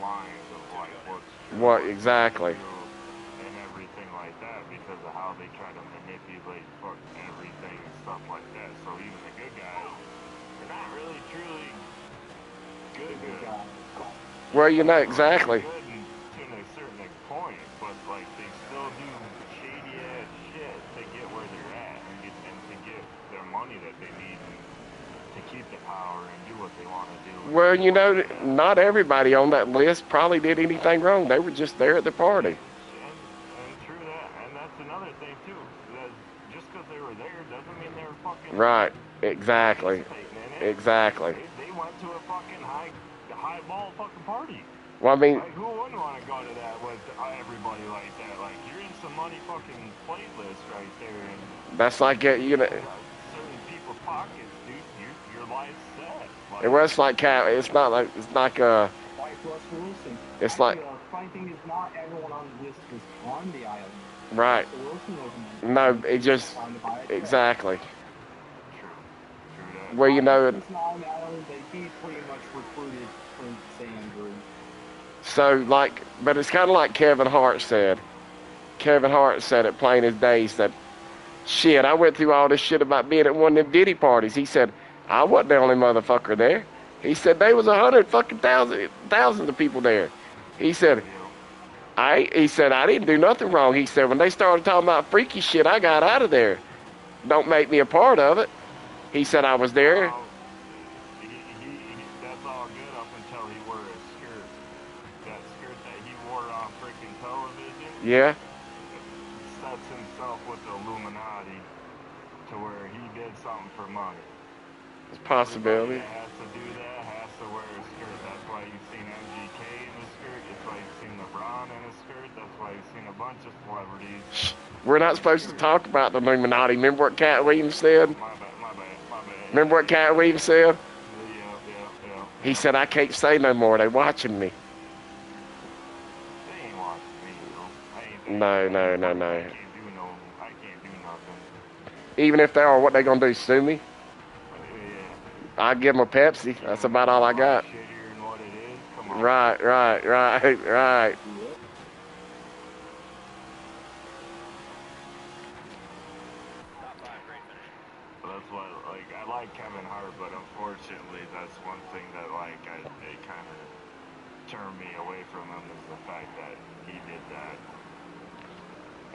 lines of like what's true, what what's exactly? true, and everything like that because of how they try to manipulate fucking everything and stuff like that. So even the good guys, they're not really truly good. Well, you know exactly. Good to a certain point, but like they still do shady ass shit to get where they're at and to get their money that they need to keep the power and do what they want to do. Well, you know, not everybody on that list probably did anything wrong. They were just there at the party. And true that, and that's another thing too. That just because they were there doesn't mean they were fucking Right. Exactly. participating in it. Exactly. They went to a fucking high ball fucking party. Well, I mean, Like, who wouldn't want to go to that with everybody like that? Like, you're in some money fucking playlist right there, and that's like, you know, certain people's pockets, dude. Your life's set. Like, it was like, it's not like, it's like, Like Russell Wilson. It's like- The funny thing is not everyone on the list was on the island. right. Russell Wilson wasn't on No, it just, trying to buy a jet. exactly. true that. Well, you know, He's not on the island, but he pretty much recruited from San Andrew. so like, but it's kind of like Kevin Hart said. Kevin Hart said it plain as day. He said, shit, I went through all this shit about being at one of them Diddy parties. He said, I wasn't the only motherfucker there. He said, there was 100 fucking thousands of people there. He said, I didn't do nothing wrong. He said, when they started talking about freaky shit, I got out of there. Don't make me a part of it. He said, I was there. Well, that's all good up until he wore a skirt. That skirt that he wore on freaking television Yeah, sets himself with the Illuminati to where he did something for money. it's a possibility. Everybody that has to do that has to wear a skirt. That's why you've seen MGK in a skirt. That's why you've seen LeBron in a skirt. That's why you've seen a bunch of celebrities. We're not supposed to talk about the Illuminati. Remember what Cat Williams said? My bad. Remember what Cat Williams said? Yeah. He said, I can't say no more. They watching me. They ain't watching me, though. No. I can't do nothing. Even if they are, what they gonna do, sue me? Yeah. I give them a Pepsi. That's about all I got. Shittier than what it is. Come on. Right. That's why, like, I like Kevin Hart, but unfortunately, that's one thing that, like, it kind of turned me away from him is the fact that he did that.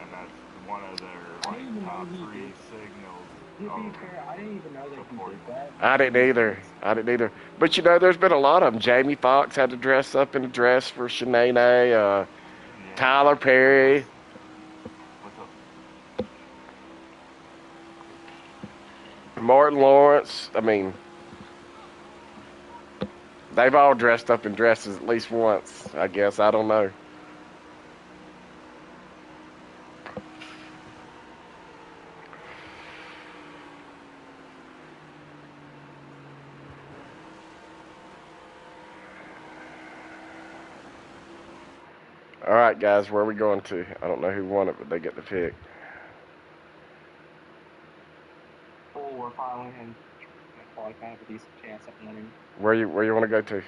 And that's one of their, like, top 3 signals. To be fair, I didn't even know that he did that. I didn't either. But you know, there's been a lot of them. Jamie Foxx had to dress up in a dress for Shanae. Yeah. Tyler Perry. What's up? Martin Lawrence. I mean, they've all dressed up in dresses at least once, I guess. I don't know. All right, guys, where are we going to? I don't know who won it, but they get the pick. Oh, we're following him. I feel like I have a decent chance at winning. Where you want to go to?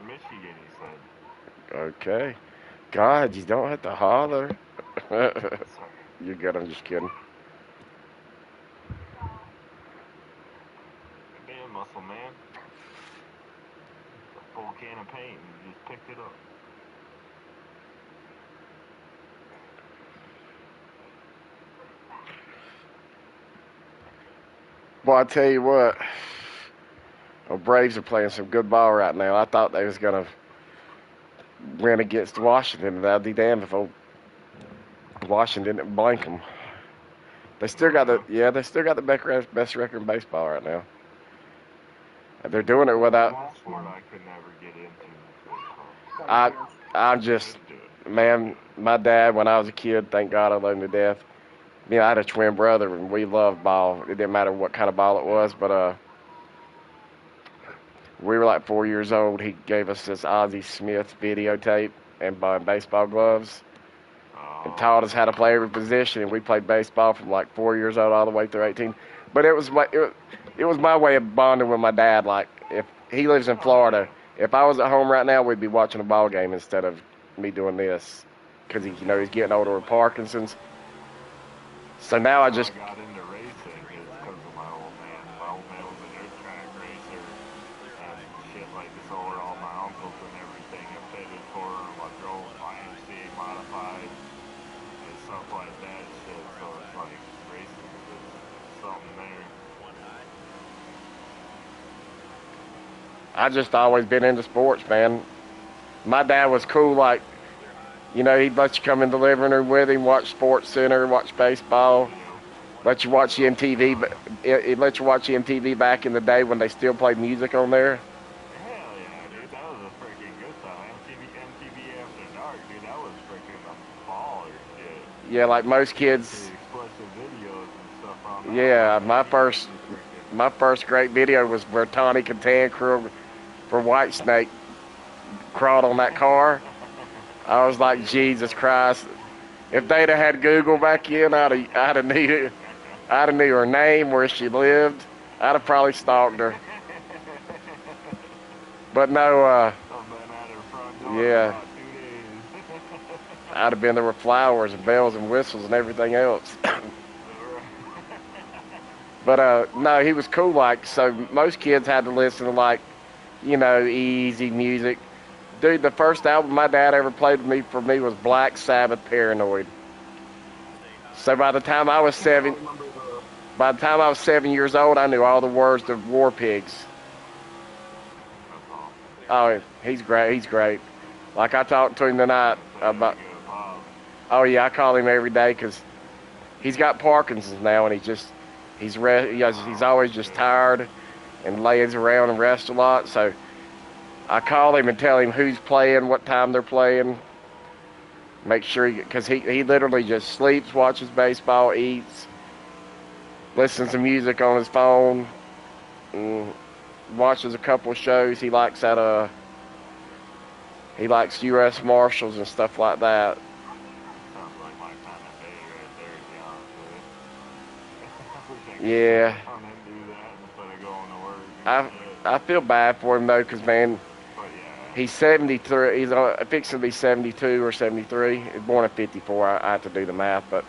Michigan, he said. Okay. God, you don't have to holler. Sorry. You're good. I'm just kidding. Damn, muscle man. A full can of paint and you just picked it up. Well, I tell you what. The Braves are playing some good ball right now. I thought they was gonna win against Washington, and I'd be damned if old Washington didn't blank them. They still got the best record in baseball right now. They're doing it without. One sport I could never get into was baseball. I'm just, man, my dad, when I was a kid, thank God I loved him to death. You know, I had a twin brother, and we loved ball. It didn't matter what kind of ball it was, but we were like 4 years old. He gave us this Ozzie Smith videotape and buying baseball gloves and taught us how to play every position. And we played baseball from like 4 years old all the way through 18. But it was my way of bonding with my dad. Like, if he lives in Florida, if I was at home right now, we'd be watching a ball game instead of me doing this, because he's getting older with Parkinson's. So now I just. got into racing is because of my old man. My old man was a dirt track racer and shit like this over all my uncles and everything. I fitted for him. I drove IMCA modified and stuff like that shit. So it's like racing is something there. I just always been into sports, man. My dad was cool, like, he'd let you come in the living room with him, watch Sports Center, watch baseball, let you watch the MTV, but it let you watch the MTV back in the day when they still played music on there. Hell yeah, dude, that was a freaking good time. MTV After Dark, dude, that was freaking a baller shit. Yeah, like most kids. The explicit videos and stuff on that. Yeah, my first great video was where Tawny Catan crew for Whitesnake crawled on that car. I was like, Jesus Christ. If they'd have had Google back then, I'd have knew her name, where she lived. I'd have probably stalked her. But no, yeah. I'd have been there with flowers and bells and whistles and everything else. But no, he was cool. Like, so most kids had to listen to, like, easy music. Dude, the first album my dad ever played for me was Black Sabbath, Paranoid. So by the time I was 7 years old, I knew all the words to War Pigs. Oh, he's great. Like, I talked to him tonight about. Oh yeah, I call him every day because he's got Parkinson's now, and he's always just tired and lays around and rests a lot. So I call him and tell him who's playing, what time they're playing. Make sure, because he literally just sleeps, watches baseball, eats, listens to music on his phone, and watches a couple of shows. He likes U.S. Marshals and stuff like that. Sounds like my kind of day right there, to be honest with you. Yeah. Come and do that instead of going to work. I feel bad for him though, because, man, But yeah. he's 73. He's fixing to be 72 or 73. He's born in 54. I have to do the math, but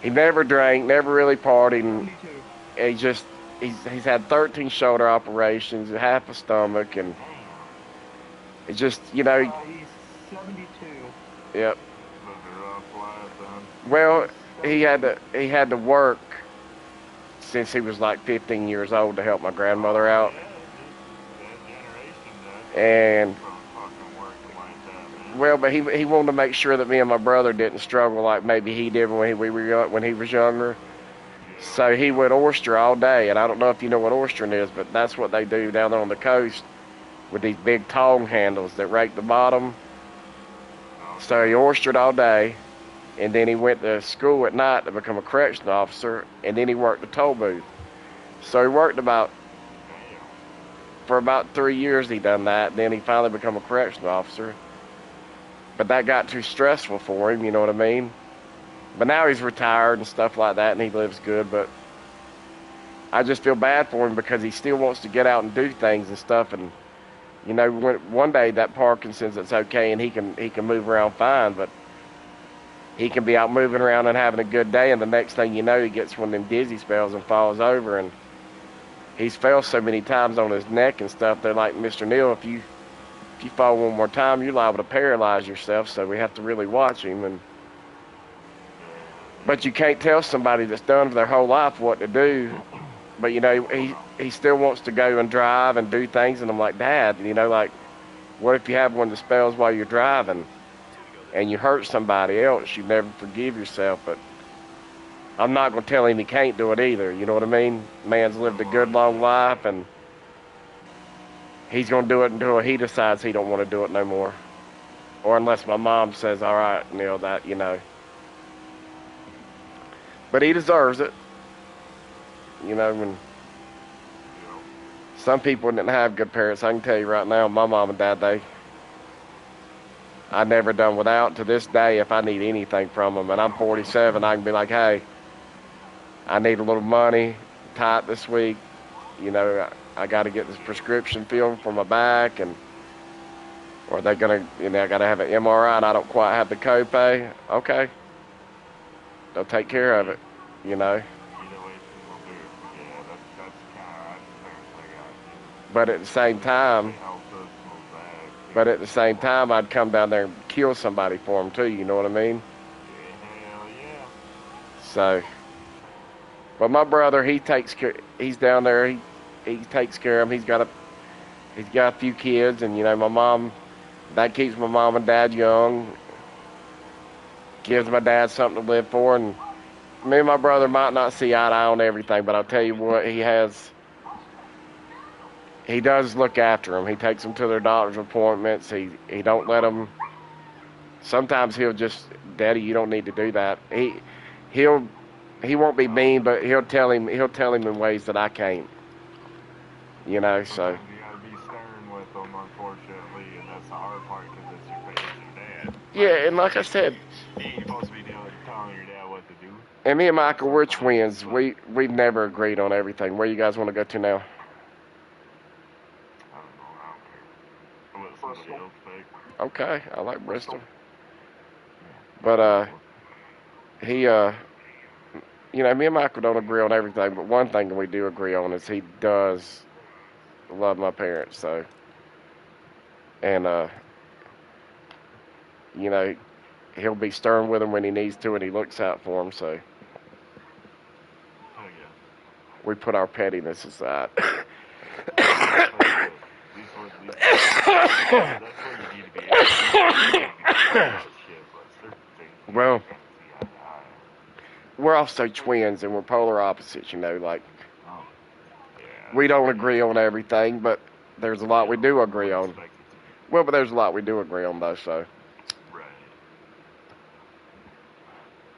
he never drank, never really partied, and he's had 13 shoulder operations, half a stomach, and it's just, He's 72. Yep. Lived a rough life, then. Well, he had to work since he was like 15 years old to help my grandmother out. Yeah, that generation And From fucking working like that, man. well, but he wanted to make sure that me and my brother didn't struggle like maybe he did when he was younger. So he would oyster all day, and I don't know if you know what oystering is, but that's what they do down there on the coast with these big tong handles that rake the bottom. So he oystered all day, and then he went to school at night to become a correctional officer, and then he worked the toll booth. So he worked for about 3 years. He done that. Then he finally become a correctional officer. But that got too stressful for him, you know what I mean? But now he's retired and stuff like that, and he lives good. But I just feel bad for him because he still wants to get out and do things and stuff. And you know, one day that Parkinson's, it's okay, and he can move around fine. But he can be out moving around and having a good day, and the next thing you know, he gets one of them dizzy spells and falls over. And he's fell so many times on his neck and stuff. They're like, Mr. Neal, if you fall one more time, you're liable to paralyze yourself. So we have to really watch him. But you can't tell somebody that's done for their whole life what to do. But, you know, he still wants to go and drive and do things. And I'm like, Dad, you know, like, what if you have one of the spells while you're driving and you hurt somebody else? You never forgive yourself. But I'm not going to tell him he can't do it either. You know what I mean? Man's lived a good, long life, and he's going to do it until he decides he don't want to do it no more. Or unless my mom says, all right, Neil, that, you know. But he deserves it. You know, when some people didn't have good parents, I can tell you right now, my mom and dad, I never done without. To this day, if I need anything from them, and I'm 47, I can be like, hey, I need a little money, tight this week. You know, I got to get this prescription filled for my back, or they're gonna, you know, I got to have an MRI, and I don't quite have the copay. Okay, they'll take care of it. You know. But at the same time, I'd come down there and kill somebody for them too. You know what I mean? Hell yeah. So, but my brother, he takes care. He's down there. He takes care of them. He's got a few kids, and you know, my mom. That keeps my mom and dad young. Gives my dad something to live for, and me and my brother might not see eye to eye on everything, but I'll tell you what, he does look after them. He takes them to their doctor's appointments. He don't let them. Sometimes he'll just, Daddy, you don't need to do that. He won't be mean, but he'll tell him in ways that I can't. You know, so. You gotta be stern with them, unfortunately, and that's the hard part because it's your parents and dad. Yeah, and like I said, You're supposed to be telling your dad what to do. and me and Michael, we're twins. We've never agreed on everything. Where you guys want to go to now? I don't know. I don't care. I'll let somebody else pick. Okay, I like Bristol. But you know, me and Michael don't agree on everything, but one thing we do agree on is he does love my parents. So, and you know, he'll be stern with them when he needs to, and he looks out for them. So, Oh, yeah. we put our pettiness aside. That's where you need to be. Well, we're also twins, and we're polar opposites. You know, like we don't agree on everything, but there's a lot we do agree on. Well, but there's a lot we do agree on, though. So, Right.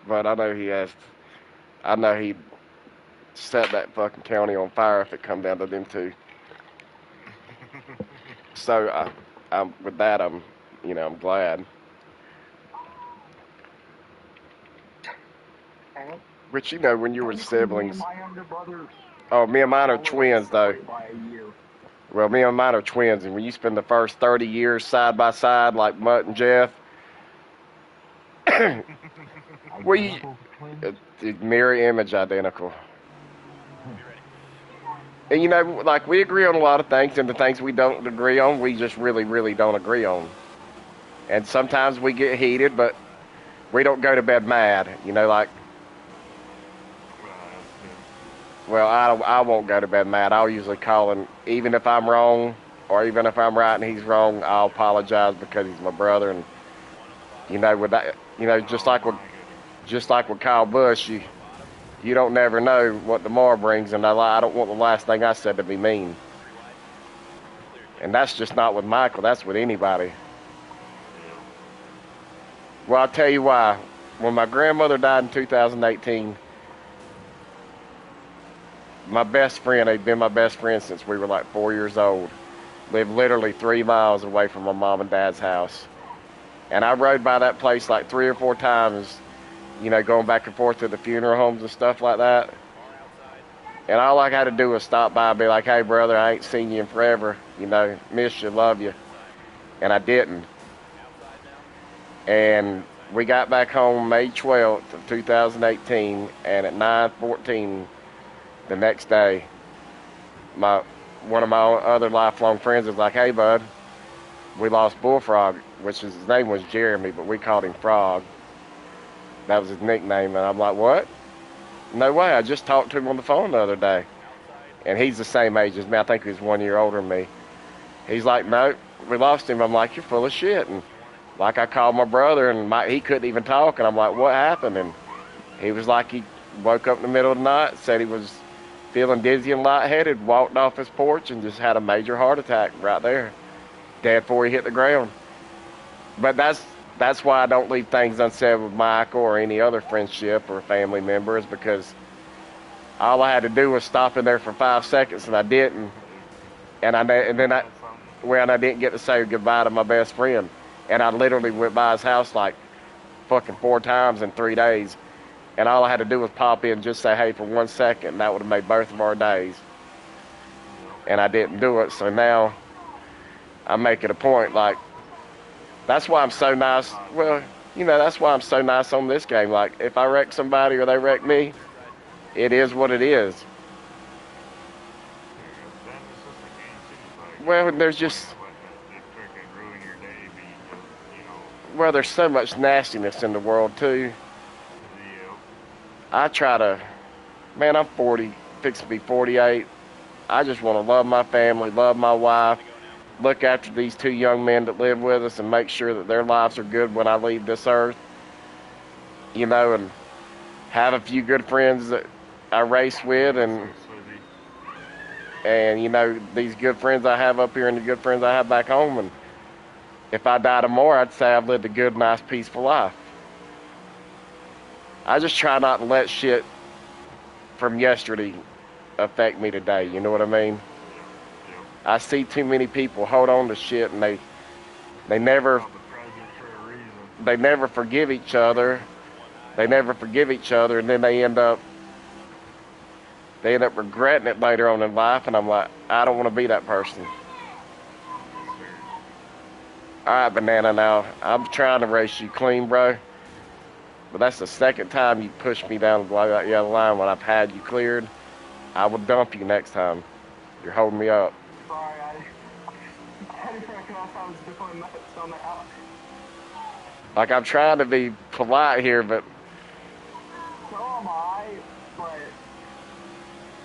but I know he'd set that fucking county on fire if it come down to them two. So, with that, I'm glad. Which, you know, when you were siblings. My younger brother. Oh, me and mine are twins, though. By a year. Well, me and mine are twins, and when you spend the first 30 years side by side, like Mutt and Jeff, we mirror image identical. And you know, like we agree on a lot of things, and the things we don't agree on, we just really, really don't agree on. And sometimes we get heated, but we don't go to bed mad. You know, like. Well, I won't go to bed mad. I'll usually call him, even if I'm wrong, or even if I'm right and he's wrong, I'll apologize because he's my brother. And you know, with that, you know, Oh my goodness. just like with Kyle Busch, you don't never know what tomorrow brings, and I don't want the last thing I said to be mean. And that's just not with Michael. That's with anybody. Well, I'll tell you why. When my grandmother died in 2018, my best friend, he'd been my best friend since we were like 4 years old, lived literally 3 miles away from my mom and dad's house. And I rode by that place like 3 or 4 times, you know, going back and forth to the funeral homes and stuff like that. And all I had to do was stop by and be like, hey, brother, I ain't seen you in forever. You know, miss you, love you. And I didn't. And we got back home May 12th of 2018, and at 9:14 the next day, one of my other lifelong friends was like, hey, bud, we lost Bullfrog, which his name was Jeremy, but we called him Frog. That was his nickname. And I'm like, what? No way. I just talked to him on the phone the other day. And he's the same age as me. I think he's 1 year older than me. He's like, no, we lost him. I'm like, you're full of shit. And like I called my brother, and he couldn't even talk. And I'm like, what happened? And he was like, he woke up in the middle of the night, said he was feeling dizzy and lightheaded, walked off his porch and just had a major heart attack right there, dead before he hit the ground. But that's why I don't leave things unsaid with Michael or any other friendship or family members, because all I had to do was stop in there for 5 seconds, and I didn't. And I didn't get to say goodbye to my best friend. And I literally went by his house like fucking 4 times in 3 days. And all I had to do was pop in and just say hey for 1 second, and that would have made both of our days. And I didn't do it, so now I make it a point. Like, that's why I'm so nice. Well, you know, that's why I'm so nice on this game. Like, if I wreck somebody or they wreck me, it is what it is. Well, there's just, well, there's so much nastiness in the world too. I try to, man, I'm 40, fixing to be 48. I just want to love my family, love my wife, look after these 2 young men that live with us, and make sure that their lives are good when I leave this earth. You know, and have a few good friends that I race with, and you know, these good friends I have up here and the good friends I have back home. And if I die tomorrow, I'd say I've lived a good, nice, peaceful life. I just try not to let shit from yesterday affect me today. You know what I mean? I see too many people hold on to shit, and they never forgive each other. They never forgive each other, and then they end up regretting it later on in life. And I'm like, I don't want to be that person. All right, Banana, now I'm trying to race you clean, bro. But that's the second time you pushed me down that yellow line when I've had you cleared. I will dump you next time. You're holding me up. Sorry, I didn't recognize I was doing that on the out. Like, I'm trying to be polite here, but So am I, but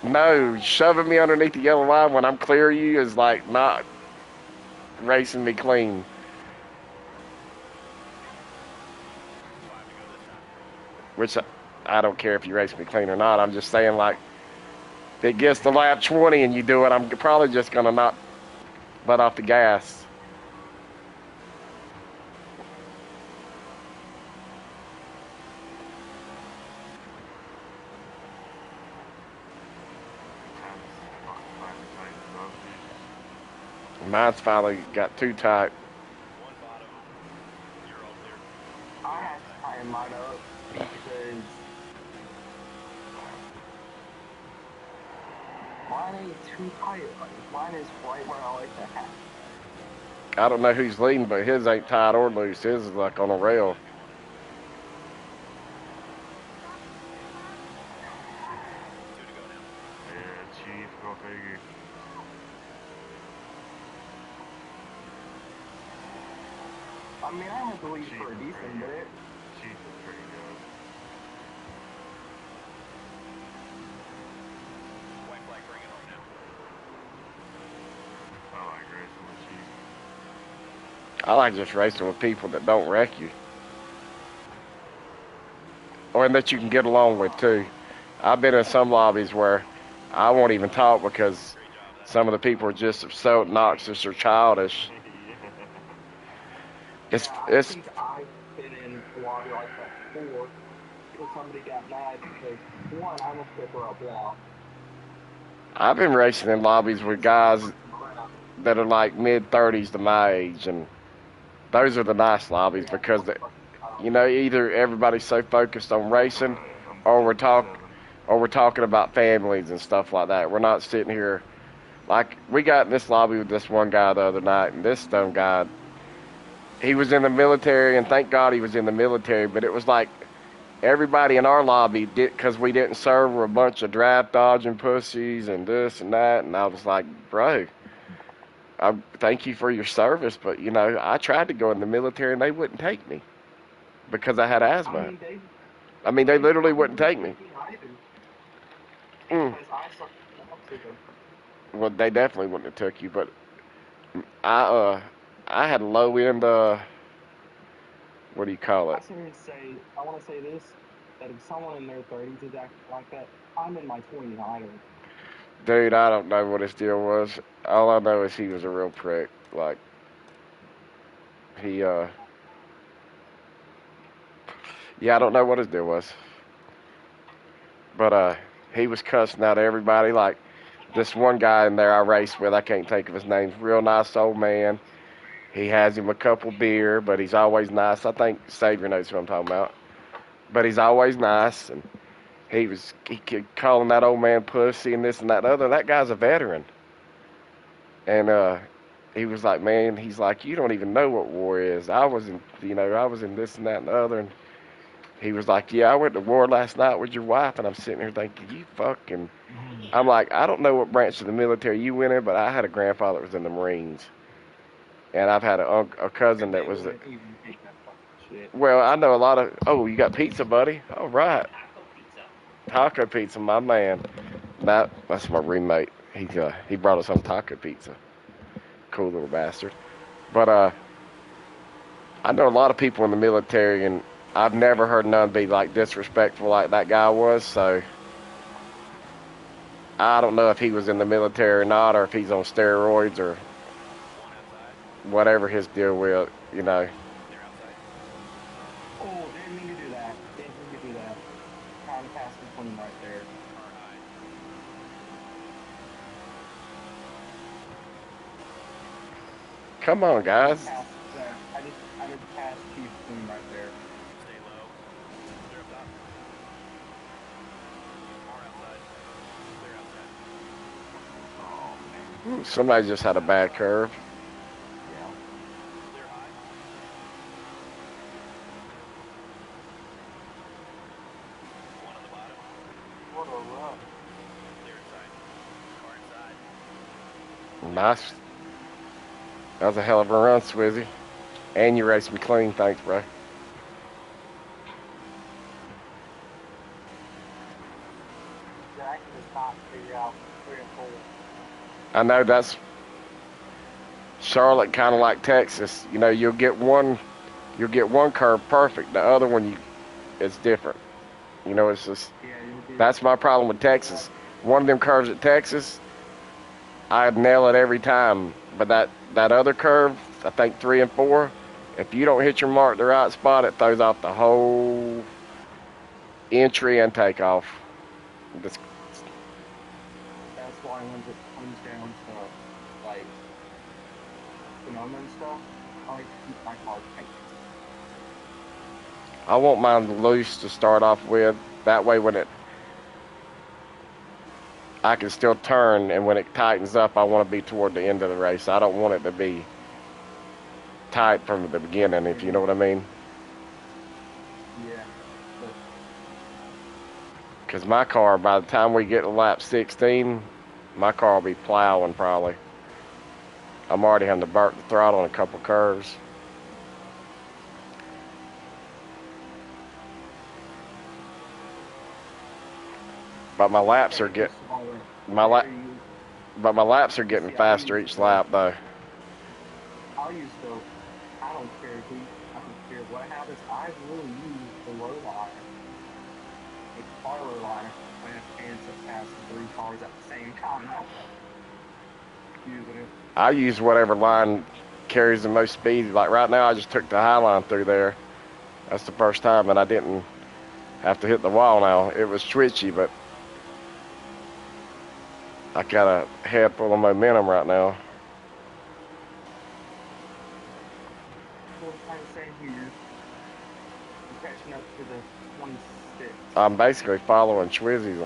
no, shoving me underneath the yellow line when I'm clear of you is like not racing me clean. Which I don't care if you race me clean or not. I'm just saying, like, if it gets to lap 20 and you do it, I'm probably just going to not let off the gas. Mine's finally got too tight. I had to tighten mine up because mine ain't too tight. Like, mine is right where I like to have. I don't know who's leading, but his ain't tight or loose. His is like on a rail. Yeah, Chief, go figure. I mean, I had to leave for a decent bit. Chief is pretty good. I like racing I like just racing with people that don't wreck you. Or that you can get along with too. I've been in some lobbies where I won't even talk because some of the people are just so obnoxious or childish. Yeah, It's I it's think I've been in a lobby like that before because somebody got mad because one, I'm a skipper up block. I've been racing in lobbies with guys Crap. that are like mid-30s to my age, and those are the nice lobbies Yeah, because I you know, either everybody's so focused on racing, I'm or 77. we're talking about families and stuff like that. We're not sitting here like we got in this lobby with this one guy the other night, and this dumb guy, he was in the military, and thank God he was in the military. But it was like everybody in our lobby did because we didn't serve were a bunch of draft dodging pussies and this and that, and I was like, bro. I thank you for your service, but you know, I tried to go in the military and they wouldn't take me because I had I asthma. mean, I mean, they they literally probably wouldn't wouldn't take take me. me either Mm. because I suck at oxygen. Well, they definitely wouldn't have took you, but I I had a low end what do you call it? I want to say this, that if someone in their 30s is acting like that, I'm in my 20s either. Dude, I don't know what his deal was. All I know is he was a real prick. Like he yeah, I don't know what his deal was. But he was cussing out everybody like this one guy in there I raced with, I can't think of his name, real nice old man. He has him a couple beer, but he's always nice. I think Savior knows who I'm talking about. But he's always nice, and he kept calling that old man pussy and this and that and other. That guy's a veteran, and he was like, man, he's like, you don't even know what war is. I was in, you know, I was in this and that and the other, and he was like, yeah, I went to war last night with your wife, and I'm sitting here thinking, you fucking. I'm like, I don't know what branch of the military you went in, but I had a grandfather that was in the Marines. And I've had a cousin And they that was. wouldn't even take that fucking shit. Well, I know a lot of. Oh, you got pizza, buddy? All right, taco pizza, my man. That's my roommate. He brought us some taco pizza. Cool little bastard. But I know a lot of people in the military, and I've never heard none be like disrespectful like that guy was. So I don't know if he was in the military or not, or if he's on steroids or whatever his deal with. You know. Oh, didn't mean to do that. Didn't mean to do that. Kind of passed the clean right there. Come on, guys. I just passed Chief clean right there. Stay low. Clear up top. Car outside. Clear outside. Oh man. Somebody just had a bad curve. Yeah. Clear high. One on the bottom. What a run. Clear inside. Car inside. Nice. That was a hell of a run, Swizzy. And you raced me clean. Thanks, bro. Jack does not figure out 3 and 4. I know that's Charlotte, kind of like Texas. You know, you'll get one curve perfect. The other one, it's different. You know, it's just Yeah, that's my problem with Texas. One of them curves at Texas, I'd nail it every time. But that other curve, I think 3 and 4, if you don't hit your mark the right spot, it throws off the whole entry and takeoff. Just, that's why when it comes down to like Sonoma and stuff, I like to keep my car tight. I want mine loose to start off with. That way, I can still turn, and when it tightens up, I want to be toward the end of the race. I don't want it to be tight from the beginning, if you know what I mean. Yeah. But Because my car, by the time we get to lap 16, my car will be plowing probably. I'm already having to burn the throttle on a couple curves. But my laps are get my la- but my laps are getting faster each lap though. I used to I don't care who, I don't care what happens. I will use the low liner, a far low liner, when I have a chance of passing 3 cars at the same time. Using it. I use whatever line carries the most speed. Like right now, I just took the high line through there. That's the first time, and I didn't have to hit the wall now. It was twitchy, but I got a head full of momentum right now. Well, kind of same here. I'm catching up to the 26. I'm basically following Twizzy's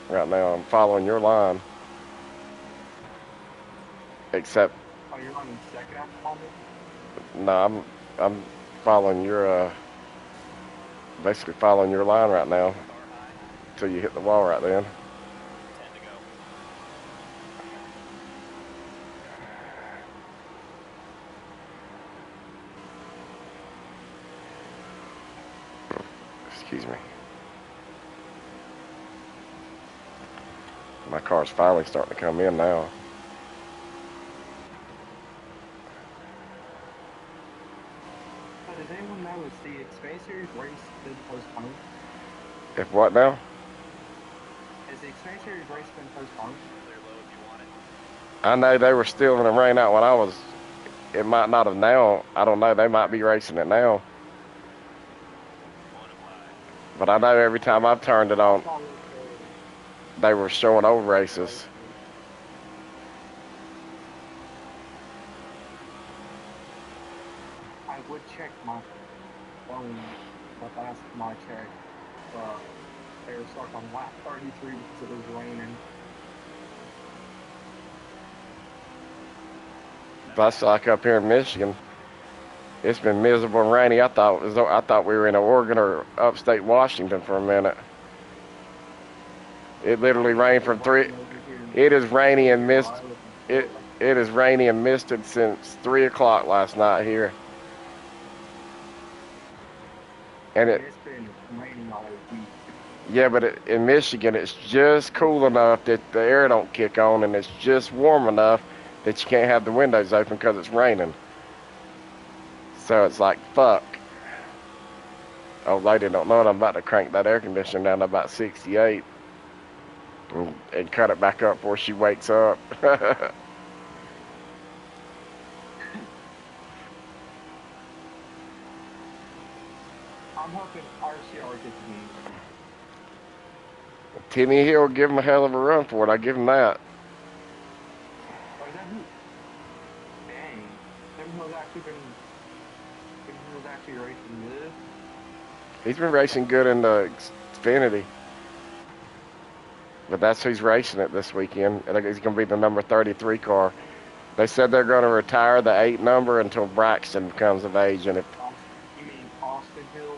right now. I'm following your line. Except, Oh, you're running second at the moment? no, I'm following your, basically following your line right now. Car high. Till you hit the wall right then. 10 to go. Excuse me. My car's finally starting to come in now. Does anyone know if the Xfinity Series race been postponed? If what now? Has the Xfinity Series race been postponed? Clear low if you want it. I know they were still in the rain out when I was. It might not have now. I don't know. They might be racing it now. 1 wide. But I know every time I've turned it on, Oh, they were showing old races. I would check my phone, but last time I checked, they were stuck on lap 33 because it was raining. That's like up here in Michigan. It's been miserable and rainy. I thought we were in Oregon or upstate Washington for a minute. It literally rained from 3. It is rainy and mist. It is rainy and misted since 3 o'clock last night here. And It's been raining all week. yeah, but in Michigan, it's just cool enough that the air don't kick on, and it's just warm enough that you can't have the windows open because it's raining. So it's like, fuck. Old lady don't know it. I'm about to crank that air conditioner down to about 68 and cut it back up before she wakes up. I'm hoping RCR gets me. Timmy Hill give him a hell of a run for it. I give him that. Oh, is that who? Dang. Tim Hill's actually racing good. He's been racing good in the Xfinity. But that's who's racing it this weekend. I think he's going to be the number 33 car. They said they're going to retire the 8 number until Braxton comes of age. And if You mean Austin Hill?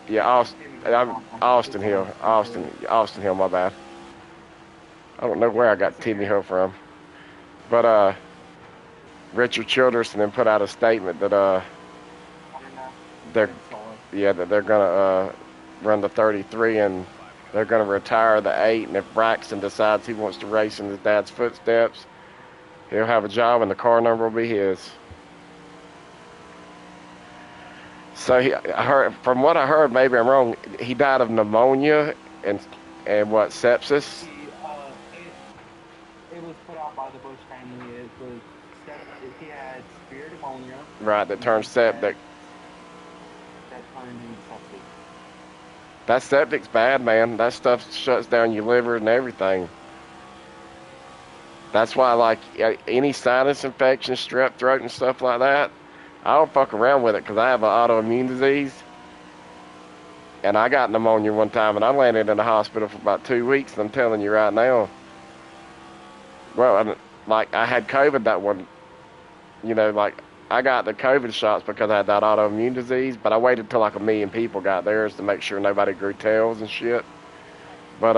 yeah, Austin Hill, Austin Hill. My bad. I don't know where I got Timmy Hill from, but Richard Childress then put out a statement that they're gonna run the 33 and they're gonna retire the 8. And if Braxton decides he wants to race in his dad's footsteps, he'll have a job and the car number will be his. So I heard, from what I heard, maybe I'm wrong, he died of pneumonia and what, sepsis? It was put out by the Bush family. It was he had severe pneumonia. Right, that turned septic. That turned into septic. That septic's bad, man. That stuff shuts down your liver and everything. That's why, like, any sinus infection, strep throat and stuff like that, I don't fuck around with it because I have an autoimmune disease. And I got pneumonia one time and I landed in the hospital for about 2 weeks. And I'm telling you right now, well, I had COVID that one, like I got the COVID shots because I had that autoimmune disease, but I waited till like 1 million people got theirs to make sure nobody grew tails and shit. But,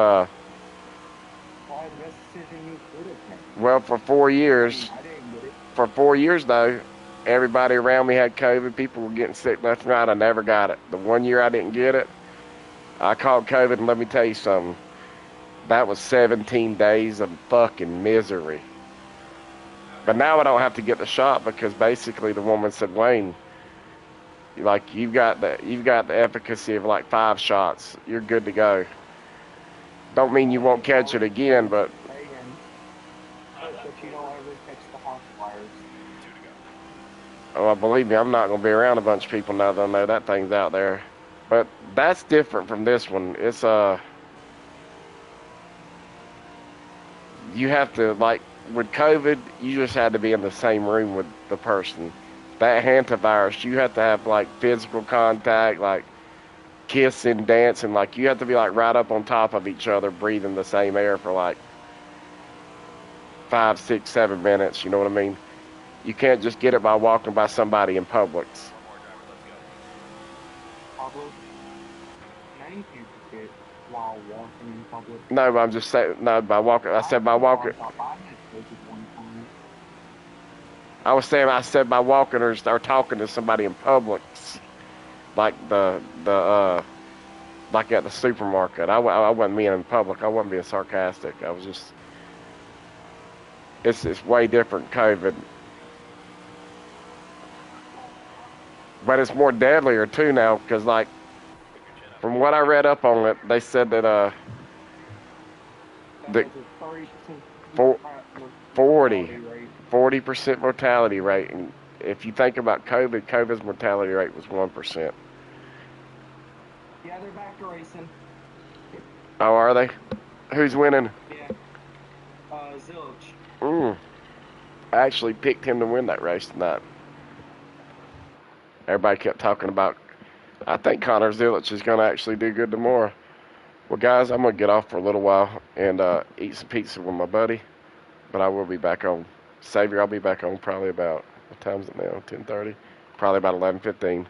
Why the best decision you could have made? well, for 4 years, I didn't get it. for 4 years though, everybody around me had COVID. People were getting sick left and right. I never got it. The 1 year I didn't get it, I caught COVID, and let me tell you something. That was 17 days of fucking misery. But now I don't have to get the shot because basically the woman said, Wayne, Like you've got the efficacy of like 5 shots. You're good to go. Don't mean you won't catch it again, but But you don't ever catch the hawk flyers. 2 to go. oh, believe me, I'm not gonna be around a bunch of people now that I know that thing's out there. But that's different from this one. It's you have to like with COVID, you just had to be in the same room with the person. That hantavirus, you have to have like physical contact, like kissing, dancing, like you have to be like right up on top of each other, breathing the same air for like 5, 6, 7 minutes. You know what I mean? You can't just get it by walking by somebody in Publix. 1 more driver, let's go. Public. Many people get while walking in public. No, but I'm just saying. No, by walking. I said by walking. I was saying I said by walking or talking to somebody in Publix, like like at the supermarket. I wasn't being in public. I wasn't being sarcastic. I was just. It's way different COVID, but it's more deadlier too now because like Pick your chin up. from what I read up on it, they said that the 40% mortality rate, and if you think about COVID, COVID's mortality rate was 1%. Yeah, they're back to racing. Oh, are they? Who's winning? Yeah. Zilch. I actually picked him to win that race tonight. Everybody kept talking about. I think Connor Zillich is going to actually do good tomorrow. Well, guys, I'm going to get off for a little while and eat some pizza with my buddy, but I will be back on. Savior, I'll be back on probably about, what time is it now? 10:30? Probably about 11:15.